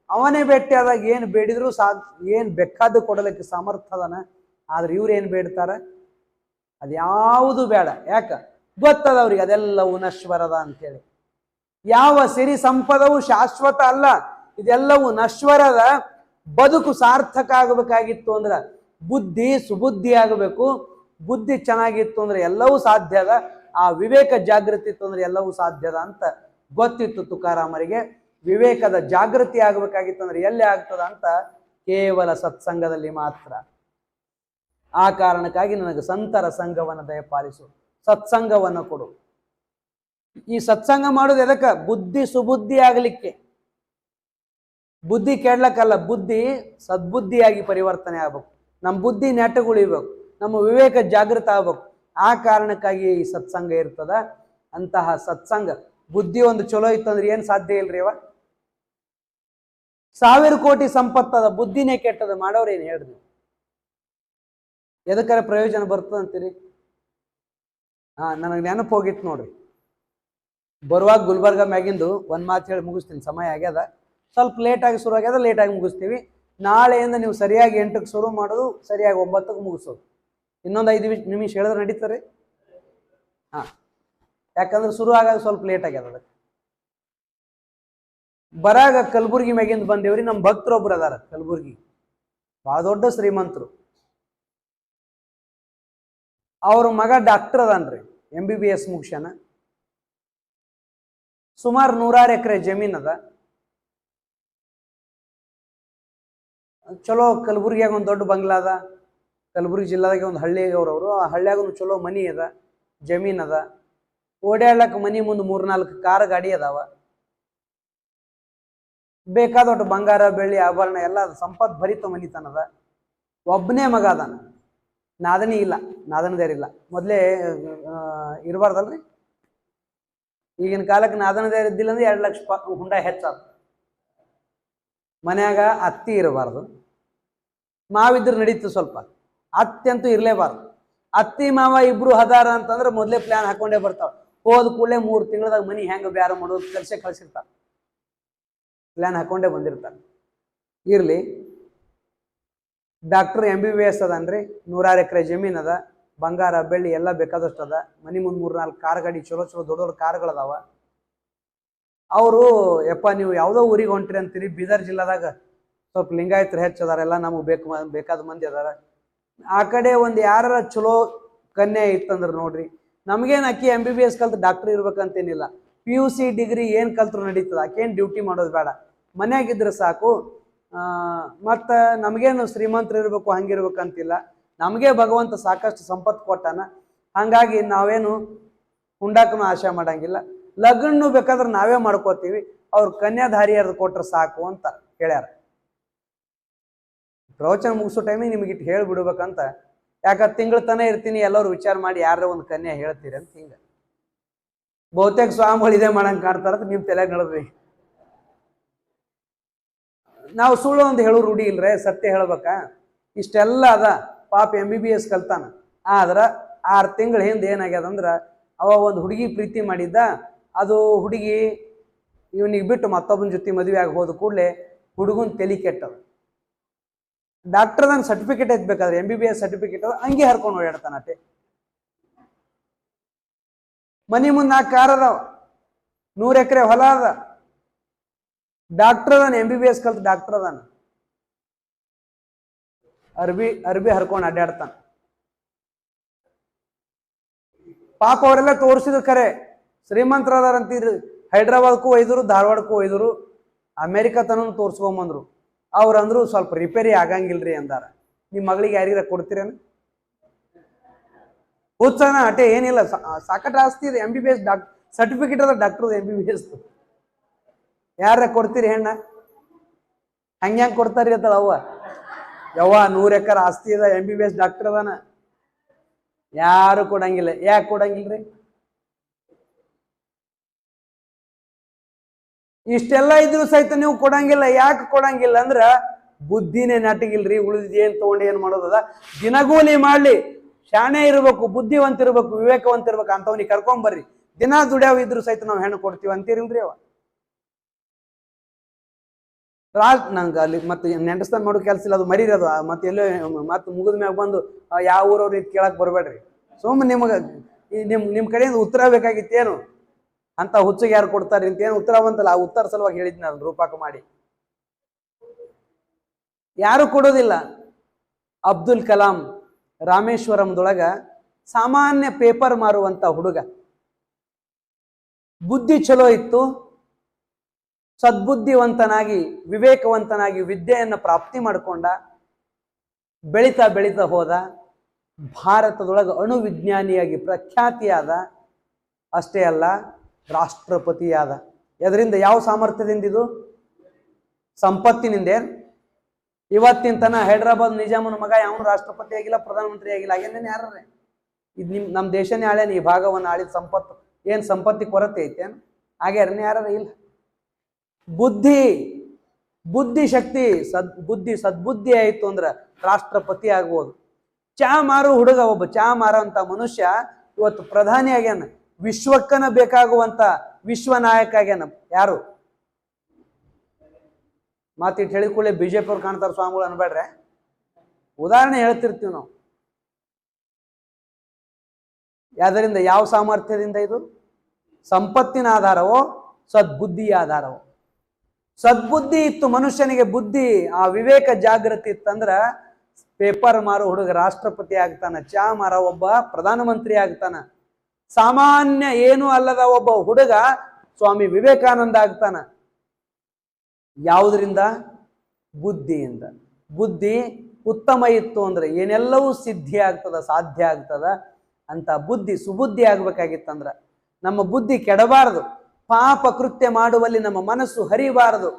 ಅವನೇ ಬೆಟ್ಟೆ ಆದಾಗ ಏನ್ ಬೇಡಿದ್ರು ಏನ್ ಬೇಕಾದ್ದು ಕೊಡಲಿಕ್ಕೆ ಸಮರ್ಥ ಅದಾನ. ಆದ್ರೆ ಇವ್ರು ಏನ್ ಬೇಡ್ತಾರ? ಅದ್ಯಾವುದು ಬೇಡ. ಯಾಕ? ಗೊತ್ತದ ಅವ್ರಿಗೆ ಅದೆಲ್ಲವೂ ನಶ್ವರದ ಅಂತೇಳಿ. ಯಾವ ಸಿರಿ ಸಂಪದವು ಶಾಶ್ವತ ಅಲ್ಲ, ಇದೆಲ್ಲವೂ ನಶ್ವರದ. ಬದುಕು ಸಾರ್ಥಕ ಆಗಬೇಕಾಗಿತ್ತು ಅಂದ್ರ ಬುದ್ಧಿ ಸುಬುದ್ಧಿ ಆಗಬೇಕು. ಬುದ್ಧಿ ಚೆನ್ನಾಗಿತ್ತು ಅಂದ್ರೆ ಎಲ್ಲವೂ ಸಾಧ್ಯದ. ಆ ವಿವೇಕ ಜಾಗೃತಿ ಇತ್ತು ಅಂದ್ರೆ ಎಲ್ಲವೂ ಸಾಧ್ಯದ ಅಂತ ಗೊತ್ತಿತ್ತು ತುಕಾರಾಮರಿಗೆ. ವಿವೇಕದ ಜಾಗೃತಿ ಆಗಬೇಕಾಗಿತ್ತು ಅಂದ್ರೆ ಎಲ್ಲಿ ಆಗ್ತದ ಅಂತ ಕೇವಲ ಸತ್ಸಂಗದಲ್ಲಿ ಮಾತ್ರ. ಆ ಕಾರಣಕ್ಕಾಗಿ ನನಗೆ ಸಂತರ ಸಂಘವನ್ನು ದಯಪಾಲಿಸು, ಸತ್ಸಂಗವನ್ನು ಕೊಡು. ಈ ಸತ್ಸಂಗ ಮಾಡೋದು ಎದಕ್ಕ? ಬುದ್ಧಿ ಸುಬುದ್ಧಿ ಆಗಲಿಕ್ಕೆ. ಬುದ್ಧಿ ಕೆಡ್ಲಕ್ಕಲ್ಲ, ಬುದ್ಧಿ ಸದ್ಬುದ್ಧಿಯಾಗಿ ಪರಿವರ್ತನೆ ಆಗ್ಬೇಕು. ನಮ್ಮ ಬುದ್ಧಿ ನೆಟ್ಟಗುಳಿಬೇಕು, ನಮ್ಮ ವಿವೇಕ ಜಾಗೃತ ಆಗ್ಬೇಕು. ಆ ಕಾರಣಕ್ಕಾಗಿ ಈ ಸತ್ಸಂಗ ಇರ್ತದ. ಅಂತಹ ಸತ್ಸಂಗ ಬುದ್ಧಿ ಒಂದು ಚಲೋ ಇತ್ತಂದ್ರೆ ಏನ್ ಸಾಧ್ಯ ಇಲ್ರಿ ಅವ? 1000 ಕೋಟಿ ಸಂಪತ್ತದ, ಬುದ್ಧಿನೇ ಕೆಟ್ಟದ, ಮಾಡೋರೇನು ಹೇಳ್ರಿ? ಎದಕ್ಕಾರ ಪ್ರಯೋಜನ ಬರ್ತದ ಅಂತೀರಿ? ನನಗೆ ನೆನಪು ಹೋಗಿತ್ತು ನೋಡ್ರಿ. ಬರುವಾಗ ಗುಲ್ಬರ್ಗ ಮ್ಯಾಗಿಂದು ಒಂದ್ ಮಾತು ಹೇಳಿ ಮುಗಿಸ್ತೀನಿ, ಸಮಯ ಆಗ್ಯದ. ಸ್ವಲ್ಪ ಲೇಟಾಗಿ ಶುರು ಆಗ್ಯದ, ಲೇಟಾಗಿ ಮುಗಿಸ್ತೀವಿ. ನಾಳೆಯಿಂದ ನೀವು ಸರಿಯಾಗಿ 8ಕ್ಕೆ ಶುರು ಮಾಡೋದು, ಸರಿಯಾಗಿ 9ಕ್ಕೆ ಮುಗಿಸೋದು. ಇನ್ನೊಂದು 5 ನಿಮಿಷ ಹೇಳಿದ್ರೆ ನಡೀತಾರೆ. ಯಾಕಂದ್ರೆ ಶುರು ಆಗಾಗ ಸ್ವಲ್ಪ ಲೇಟ್ ಆಗ್ಯದ. ಅದಕ್ಕೆ ಬರಾಗ ಕಲಬುರ್ಗಿ ಮ್ಯಾಗಿಂದ ಬಂದೇವ್ರಿ. ನಮ್ಮ ಭಕ್ತರೊಬ್ರು ಅದಾರ ಕಲಬುರ್ಗಿ, ಬಹಳ ದೊಡ್ಡ ಶ್ರೀಮಂತರು. ಅವ್ರ ಮಗ ಡಾಕ್ಟರ್ ಅದಾನ್ರಿ. MBBS ಮುಗಿಸ್ಯಾನ. ಸುಮಾರು 100 ಎಕರೆ ಜಮೀನ್ ಅದ. ಚಲೋ ಕಲಬುರ್ಗಿಯಾಗ ಒಂದು ದೊಡ್ಡ ಬಂಗ್ಲಾ ಅದ. ಕಲಬುರ್ಗಿ ಜಿಲ್ಲಾದಾಗ ಒಂದು ಹಳ್ಳಿ ಅವ್ರವರು, ಆ ಹಳ್ಳಿಯಾಗ ಚಲೋ ಮನಿ ಅದ, ಜಮೀನ್ ಅದ. ಓಡಾಡ್ಲಕ್ಕ ಮನಿ ಮುಂದೆ 3-4 ಕಾರ್ ಗಾಡಿ ಅದಾವ. ಬೇಕಾದೊಟ್ಟು ಬಂಗಾರ ಬೆಳ್ಳಿ ಆಭರಣ ಎಲ್ಲ ಸಂಪತ್ ಭರಿತ ಮನಿತನದ. ಒಬ್ಬನೇ ಮಗ ಅದಾನ, ನಾದನಿ ಇಲ್ಲ, ನಾದನದೇರಿಲ್ಲ. ಮೊದಲೇ ಇರಬಾರ್ದಲ್ರಿ, ಈಗಿನ ಕಾಲಕ್ಕೆ ನಾದನದೇರ್ ಇದ್ದಿಲ್ಲ ಅಂದ್ರೆ 2 ಲಕ್ಷ ಹುಂಡ ಹೆಚ್ಚಾದ. ಮನ್ಯಾಗ ಅತ್ತಿ ಇರಬಾರ್ದು, ಮಾವಿದ್ರು ನಡೀತು ಸ್ವಲ್ಪ, ಅತ್ತಿ ಅಂತೂ ಇರಲೇಬಾರ್ದು. ಅತ್ತಿ ಮಾವ ಇಬ್ರು ಹದಾರ ಅಂತಂದ್ರೆ ಮೊದಲೇ ಪ್ಲಾನ್ ಹಾಕೊಂಡೇ ಬರ್ತಾವ. ಹೋದ ಕೂಡಲೇ 3 ತಿಂಗಳದಾಗ ಮನಿ ಹೆಂಗ ಬ್ಯಾರ ಮಾಡೋದು ಕಳ್ಸಿರ್ತಾರ, ಪ್ಲಾನ್ ಹಾಕೊಂಡೇ ಬಂದಿರ್ತಾರೆ. ಇರ್ಲಿ, ಡಾಕ್ಟರ್ MBBS ಅದನ್ರಿ. 100 ಎಕರೆ ಜಮೀನ್ ಅದ, ಬಂಗಾರ ಬೆಳ್ಳಿ ಎಲ್ಲ ಬೇಕಾದಷ್ಟು ಅದ. ಮನಿ ಮುಂದೆ 3-4 ಕಾರ್ ಗಾಡಿ, ಚಲೋ ಚಲೋ ದೊಡ್ಡ ದೊಡ್ಡ ಕಾರ್ಗಳದಾವ. ಅವರು ಯಪ್ಪ ನೀವು ಯಾವುದೋ ಊರಿಗೆ ಹೊಂಟ್ರಿ ಅಂತೀರಿ, ಬೀದರ್ ಜಿಲ್ಲಾದಾಗ ಸ್ವಲ್ಪ ಲಿಂಗಾಯತರು ಹೆಚ್ಚದಾರ, ಎಲ್ಲ ನಮಗೆ ಬೇಕಾದ ಮಂದಿ ಅದಾರ. ಆ ಕಡೆ ಒಂದು ಯಾರ ಚಲೋ ಕನ್ಯೆ ಇತ್ತಂದ್ರೆ ನೋಡ್ರಿ, ನಮಗೇನು ಅಕ್ಕಿ MBBS ಕಲ್ತು ಡಾಕ್ಟರ್ ಇರ್ಬೇಕಂತೇನಿಲ್ಲ. PUC ಡಿಗ್ರಿ ಏನು ಕಲ್ತ್ರು ನಡೀತದ, ಆಕೇನು ಡ್ಯೂಟಿ ಮಾಡೋದು ಬೇಡ, ಮನ್ಯಾಗಿದ್ರೆ ಸಾಕು. ಮತ್ತು ನಮಗೇನು ಶ್ರೀಮಂತರು ಇರಬೇಕು ಹಂಗಿರ್ಬೇಕಂತಿಲ್ಲ. ನಮಗೆ ಭಗವಂತ ಸಾಕಷ್ಟು ಸಂಪತ್ತು ಕೊಟ್ಟಾನ. ಹಾಗಾಗಿ ನಾವೇನು ಹುಂಡಾಕನು ಆಶೆ ಮಾಡಂಗಿಲ್ಲ. ಲಗ್ನ ಬೇಕಾದ್ರೆ ನಾವೇ ಮಾಡ್ಕೋತೀವಿ, ಅವ್ರ ಕನ್ಯಾಧಾರಿಯರ್ದು ಕೊಟ್ರೆ ಸಾಕು ಅಂತ ಹೇಳ್ಯಾರ. ಪ್ರವಚನ ಮುಗಿಸೋ ಟೈಮಿಗೆ ನಿಮ್ಗೆ ಇಟ್ಟು ಹೇಳ್ಬಿಡ್ಬೇಕಂತ. ಯಾಕೆ ತಿಂಗಳ ತನ ಇರ್ತೀನಿ, ಎಲ್ಲರೂ ವಿಚಾರ ಮಾಡಿ ಯಾರ ಒಂದು ಕನ್ಯಾ ಹೇಳ್ತೀರಿ ಅಂತ. ಹಿಂಗೆ ಬಹುತೇಕ ಸ್ವಾಮಿಗಳು ಇದೇ ಮಾಡಂಗೆ ಕಾಣ್ತಾರ, ನಿಮ್ಮ ತಲೆಯಾಗ ನಡೆದ್ರಿ. ನಾವು ಸುಳ್ಳು ಒಂದು ಹೇಳೋ ರೂಢಿ ಇಲ್ರೇ, ಸತ್ಯ ಹೇಳ್ಬೇಕಾ. ಇಷ್ಟೆಲ್ಲ ಅದ, ಪಾಪ MBBS ಕಲ್ತಾನ. ಆದ್ರೆ 6 ತಿಂಗಳ ಹಿಂದೆ ಏನಾಗ್ಯದಂದ್ರೆ, ಅವ ಒಂದು ಹುಡುಗಿ ಪ್ರೀತಿ ಮಾಡಿದ್ದ. ಅದು ಹುಡುಗಿ ಇವನಿಗೆ ಬಿಟ್ಟು ಮತ್ತೊಬ್ಬನ ಜೊತೆ ಮದುವೆ ಆಗಿ ಹೋದ ಕೂಡಲೇ ಹುಡುಗನ ತಲೆ ಕೆಟ್ಟದ. ಡಾಕ್ಟರ್ದನ್ ಸರ್ಟಿಫಿಕೇಟ್ ಐತ್ಬೇಕಾದ್ರೆ, MBBS ಸರ್ಟಿಫಿಕೇಟ್ ಅದ, ಹಂಗೆ ಹರ್ಕೊಂಡು ಓಡಾಡ್ತಾನಟೆ. ಮನಿ ಮುಂದೆ 4 ಕಾರ್ ಅದಾವ, 100 ಎಕರೆ ಹೊಲ ಅದ. ಡಾಕ್ಟರ್ ಅದಾನ, MBBS ಕಲ್ತು ಡಾಕ್ಟರ್ ಅದಾನ. ಅರ್ಬಿ ಹರ್ಕೊಂಡು ಅಡ್ಡಾಡ್ತಾನ. ಪಾಪ ಅವರೆಲ್ಲ ತೋರಿಸಿದ್ರು ಖರೆ ಶ್ರೀಮಂತರ ಅದಾರಂತೀರಿ. ಹೈದ್ರಾಬಾದ್ಗೂ ಒಯ್ದರು, ಧಾರವಾಡಕ್ಕೂ ಒಯ್ದರು, ಅಮೇರಿಕಾ ತನೂ ತೋರ್ಸ್ಕೊಂಬಂದ್ರು. ಅವ್ರಂದ್ರು ಸ್ವಲ್ಪ ರಿಪೇರಿ ಆಗಂಗಿಲ್ರಿ ಅಂದಾರ. ನಿಮ್ಮ ಮಗಳಿಗೆ ಯಾರಿಗಾರ ಕೊಡ್ತೀರೇನು? ಹುಚ್ಚನ ಅಟೆ ಏನಿಲ್ಲ, ಸಾಕಷ್ಟು ಆಸ್ತಿ ಇದೆ. MBBS ಸರ್ಟಿಫಿಕೇಟ್ ಅದ ಡಾಕ್ಟರ್ MBBS. ಯಾರ ಕೊಡ್ತೀರಿ ಹೆಣ್ಣ? ಹಂಗ್ಯಾಂಗ ಕೊಡ್ತಾರಿ ಅಂತಳ ಅವ್ವ. ಯವ್ವ 100 ಎಕರೆ ಆಸ್ತಿ ಅದ, MBBS ಡಾಕ್ಟರ್ ಅದಾನ. ಯಾರು ಕೊಡಂಗಿಲ್ಲ. ಯಾಕೆ ಕೊಡಂಗಿಲ್ರಿ? ಇಷ್ಟೆಲ್ಲ ಇದ್ರು ಸಹಿತ ನೀವು ಕೊಡಂಗಿಲ್ಲ. ಯಾಕೆ ಕೊಡಂಗಿಲ್ಲ ಅಂದ್ರ ಬುದ್ಧಿನೇ ನಾಟಿಗಿಲ್ರಿ. ಉಳಿದಿದ್ ಏನ್ ತಗೊಂಡು ಏನ್ ಮಾಡೋದದ? ದಿನಗೂಲಿ ಮಾಡ್ಲಿ, ಶಾಣೆ ಇರ್ಬೇಕು, ಬುದ್ಧಿವಂತ ಇರ್ಬೇಕು, ವಿವೇಕವಂತ ಇರ್ಬೇಕು ಅಂತವ್ನಿಗೆ ಕರ್ಕೊಂಬರ್ರಿ. ದಿನ ದುಡ್ಯಾವ ಇದ್ರು ಸಹಿತ ನಾವು ಹೆಣ್ಣು ಕೊಡ್ತೀವಿ ಅಂತೀರಿಲ್ರಿ ಅವ. ನಂಗೆ ಅಲ್ಲಿ ಮತ್ತೆ ನೆಂಟಸ್ತಾನ ಮಾಡೋ ಕೆಲಸ ಇಲ್ಲ, ಅದು ಮರೀರಿ. ಅದು ಮತ್ತೆ ಎಲ್ಲೋ ಮತ್ತೆ ಮುಗಿದ ಮ್ಯಾಗ ಬಂದು ಯಾವ ಊರವ್ರು ಇದು ಕೇಳಕ್ ಬರ್ಬೇಡ್ರಿ. ಸುಮ್ಮನೆ ನಿಮ್ಮ ಕಡೆಯಿಂದ ಉತ್ತರ ಬೇಕಾಗಿತ್ತೇನು ಅಂತ ಹುಚ್ಚಿಗೆ ಯಾರು ಕೊಡ್ತಾರೆ ಅಂತ ಏನು ಉತ್ತರ ಬಂತಲ್ಲ, ಆ ಉತ್ತರ ಸಲುವಾಗಿ ಹೇಳಿದ್ನ ಅದನ್ನ ರೂಪಾಕ ಮಾಡಿ. ಯಾರು ಕೊಡೋದಿಲ್ಲ. ಅಬ್ದುಲ್ ಕಲಾಂ ರಾಮೇಶ್ವರಂದೊಳಗ ಸಾಮಾನ್ಯ ಪೇಪರ್ ಮಾರುವಂತ ಹುಡುಗ, ಬುದ್ಧಿ ಚಲೋ ಇತ್ತು, ಸದ್ಬುದ್ಧಿವಂತನಾಗಿ ವಿವೇಕವಂತನಾಗಿ ವಿದ್ಯೆಯನ್ನು ಪ್ರಾಪ್ತಿ ಮಾಡಿಕೊಂಡ. ಬೆಳೀತಾ ಬೆಳೀತಾ ಹೋದ. ಭಾರತದೊಳಗೆ ಅಣು ವಿಜ್ಞಾನಿಯಾಗಿ ಪ್ರಖ್ಯಾತಿಯಾದ. ಅಷ್ಟೇ ಅಲ್ಲ, ರಾಷ್ಟ್ರಪತಿಯಾದ. ಇದರಿಂದ ಯಾವ ಸಾಮರ್ಥ್ಯದಿಂದ? ಇದು ಸಂಪತ್ತಿನಿಂದ. ಇವತ್ತಿನ ತನ ಹೈದ್ರಾಬಾದ್ ನಿಜಾಮನ ಮಗ ಯಾವನು ರಾಷ್ಟ್ರಪತಿ ಆಗಿಲ್ಲ, ಪ್ರಧಾನಮಂತ್ರಿ ಆಗಿಲ್ಲ. ಹಾಗೇನೇನು ಯಾರೇ ಇದು ನಮ್ಮ ದೇಶನೇ ಆಳೇನು, ಈ ಭಾಗವನ್ನು ಆಳಿದ ಸಂಪತ್ತು ಏನು ಸಂಪತ್ತಿ ಕೊರತೆ ಐತೇನು? ಹಾಗೆ ಯಾರ ಇಲ್ಲ. ಬುದ್ಧಿ ಶಕ್ತಿ ಸದ್ಬುದ್ಧಿ ಆಯಿತು ಅಂದ್ರೆ ರಾಷ್ಟ್ರಪತಿ ಆಗ್ಬೋದು. ಚಾ ಮಾರು ಹುಡುಗ, ಒಬ್ಬ ಚಾ ಮಾರುವಂತ ಮನುಷ್ಯ ಇವತ್ತು ಪ್ರಧಾನಿ ಆಗ್ಯಾನ. ವಿಶ್ವಕ್ಕನ ಬೇಕಾಗುವಂತ ವಿಶ್ವ ನಾಯಕ ಆಗ್ಯಾನ. ಯಾರು ಮಾತಿಟ್ಟು ಹೇಳಿಕೊಳ್ಳಿ BJP ಅವ್ರು ಕಾಣ್ತಾರ ಸ್ವಾಮಿಗಳು ಅನ್ಬೇಡ್ರೆ. ಉದಾಹರಣೆ ಹೇಳ್ತಿರ್ತೀವಿ ನಾವು. ಯಾವ್ದರಿಂದ, ಯಾವ ಸಾಮರ್ಥ್ಯದಿಂದ? ಇದು ಸಂಪತ್ತಿನ ಆಧಾರವೋ ಸದ್ಬುದ್ಧಿಯ ಆಧಾರವೋ? ಸದ್ಬುದ್ಧಿ ಇತ್ತು ಮನುಷ್ಯನಿಗೆ, ಬುದ್ಧಿ ಆ ವಿವೇಕ ಜಾಗೃತಿ ಇತ್ತಂದ್ರ ಪೇಪರ್ ಮಾರೋ ಹುಡುಗ ರಾಷ್ಟ್ರಪತಿ ಆಗ್ತಾನ, ಚಾ ಮಾರೋ ಒಬ್ಬ ಪ್ರಧಾನಮಂತ್ರಿ ಆಗ್ತಾನ. ಸಾಮಾನ್ಯ ಏನೂ ಅಲ್ಲದ ಒಬ್ಬ ಹುಡುಗ ಸ್ವಾಮಿ ವಿವೇಕಾನಂದ ಆಗ್ತಾನ. ಯಾವುದರಿಂದ? ಬುದ್ಧಿಯಿಂದ. ಬುದ್ಧಿ ಉತ್ತಮ ಇತ್ತು ಅಂದ್ರೆ ಏನೆಲ್ಲವೂ ಸಿದ್ಧಿ ಆಗ್ತದ, ಸಾಧ್ಯ ಆಗ್ತದ. ಅಂತ ಬುದ್ಧಿ ಸುಬುದ್ಧಿ ಆಗ್ಬೇಕಾಗಿತ್ತಂದ್ರ ನಮ್ಮ ಬುದ್ಧಿ ಕೆಡಬಾರದು. ಪಾಪ ಕೃತ್ಯ ಮಾಡುವಲ್ಲಿ ನಮ್ಮ ಮನಸ್ಸು ಹರಿಬಾರದು.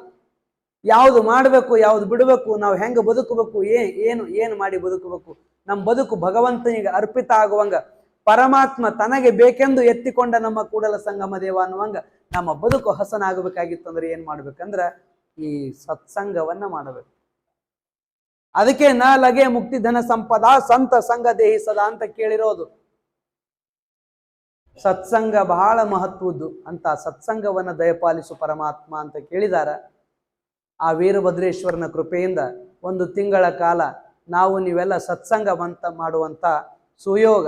ಯಾವುದು ಮಾಡಬೇಕು, ಯಾವುದು ಬಿಡಬೇಕು, ನಾವು ಹೆಂಗೆ ಬದುಕಬೇಕು, ಏನು ಮಾಡಿ ಬದುಕಬೇಕು, ನಮ್ಮ ಬದುಕು ಭಗವಂತನಿಗೆ ಅರ್ಪಿತ ಆಗುವಂಗ, ಪರಮಾತ್ಮ ತನಗೆ ಬೇಕೆಂದು ಎತ್ತಿಕೊಂಡ ನಮ್ಮ ಕೂಡಲ ಸಂಗಮ ದೇವ ಅನ್ನುವಂಗ ನಮ್ಮ ಬದುಕು ಹಸನಾಗಬೇಕಾಗಿತ್ತಂದ್ರೆ ಏನ್ ಮಾಡ್ಬೇಕಂದ್ರ ಈ ಸತ್ಸಂಗವನ್ನ ಮಾಡಬೇಕು. ಅದಕ್ಕೆ ನ ಲಗೆ ಮುಕ್ತಿ ಧನ ಸಂಪದ ಸಂತ ಸಂಘ ದೇಹಿ ಸದಾ ಅಂತ ಕೇಳಿರೋದು. ಸತ್ಸಂಗ ಬಹಳ ಮಹತ್ವದ್ದು. ಅಂತ ಸತ್ಸಂಗವನ್ನ ದಯಪಾಲಿಸು ಪರಮಾತ್ಮ ಅಂತ ಕೇಳಿದಾರ. ಆ ವೀರಭದ್ರೇಶ್ವರನ ಕೃಪೆಯಿಂದ 1 ತಿಂಗಳ ಕಾಲ ನಾವು ನೀವೆಲ್ಲ ಸತ್ಸಂಗ ಮಾಡುವಂತ ಸುಯೋಗ.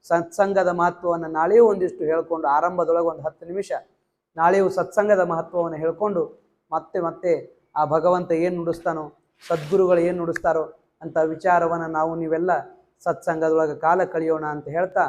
ಸತ್ಸಂಗದ ಮಹತ್ವವನ್ನು ನಾಳೆಯೂ ಒಂದಿಷ್ಟು ಹೇಳ್ಕೊಂಡು, ಆರಂಭದೊಳಗೆ 10 ನಿಮಿಷ ನಾಳೆಯೂ ಸತ್ಸಂಗದ ಮಹತ್ವವನ್ನು ಹೇಳ್ಕೊಂಡು ಮತ್ತೆ ಆ ಭಗವಂತ ಏನು ನುಡಿಸ್ತಾನೋ, ಸದ್ಗುರುಗಳು ಏನು ನುಡಿಸ್ತಾರೋ ಅಂತ ವಿಚಾರವನ್ನು ನಾವು ನೀವೆಲ್ಲ ಸತ್ಸಂಗದೊಳಗೆ ಕಾಲ ಕಳೆಯೋಣ ಅಂತ ಹೇಳ್ತಾ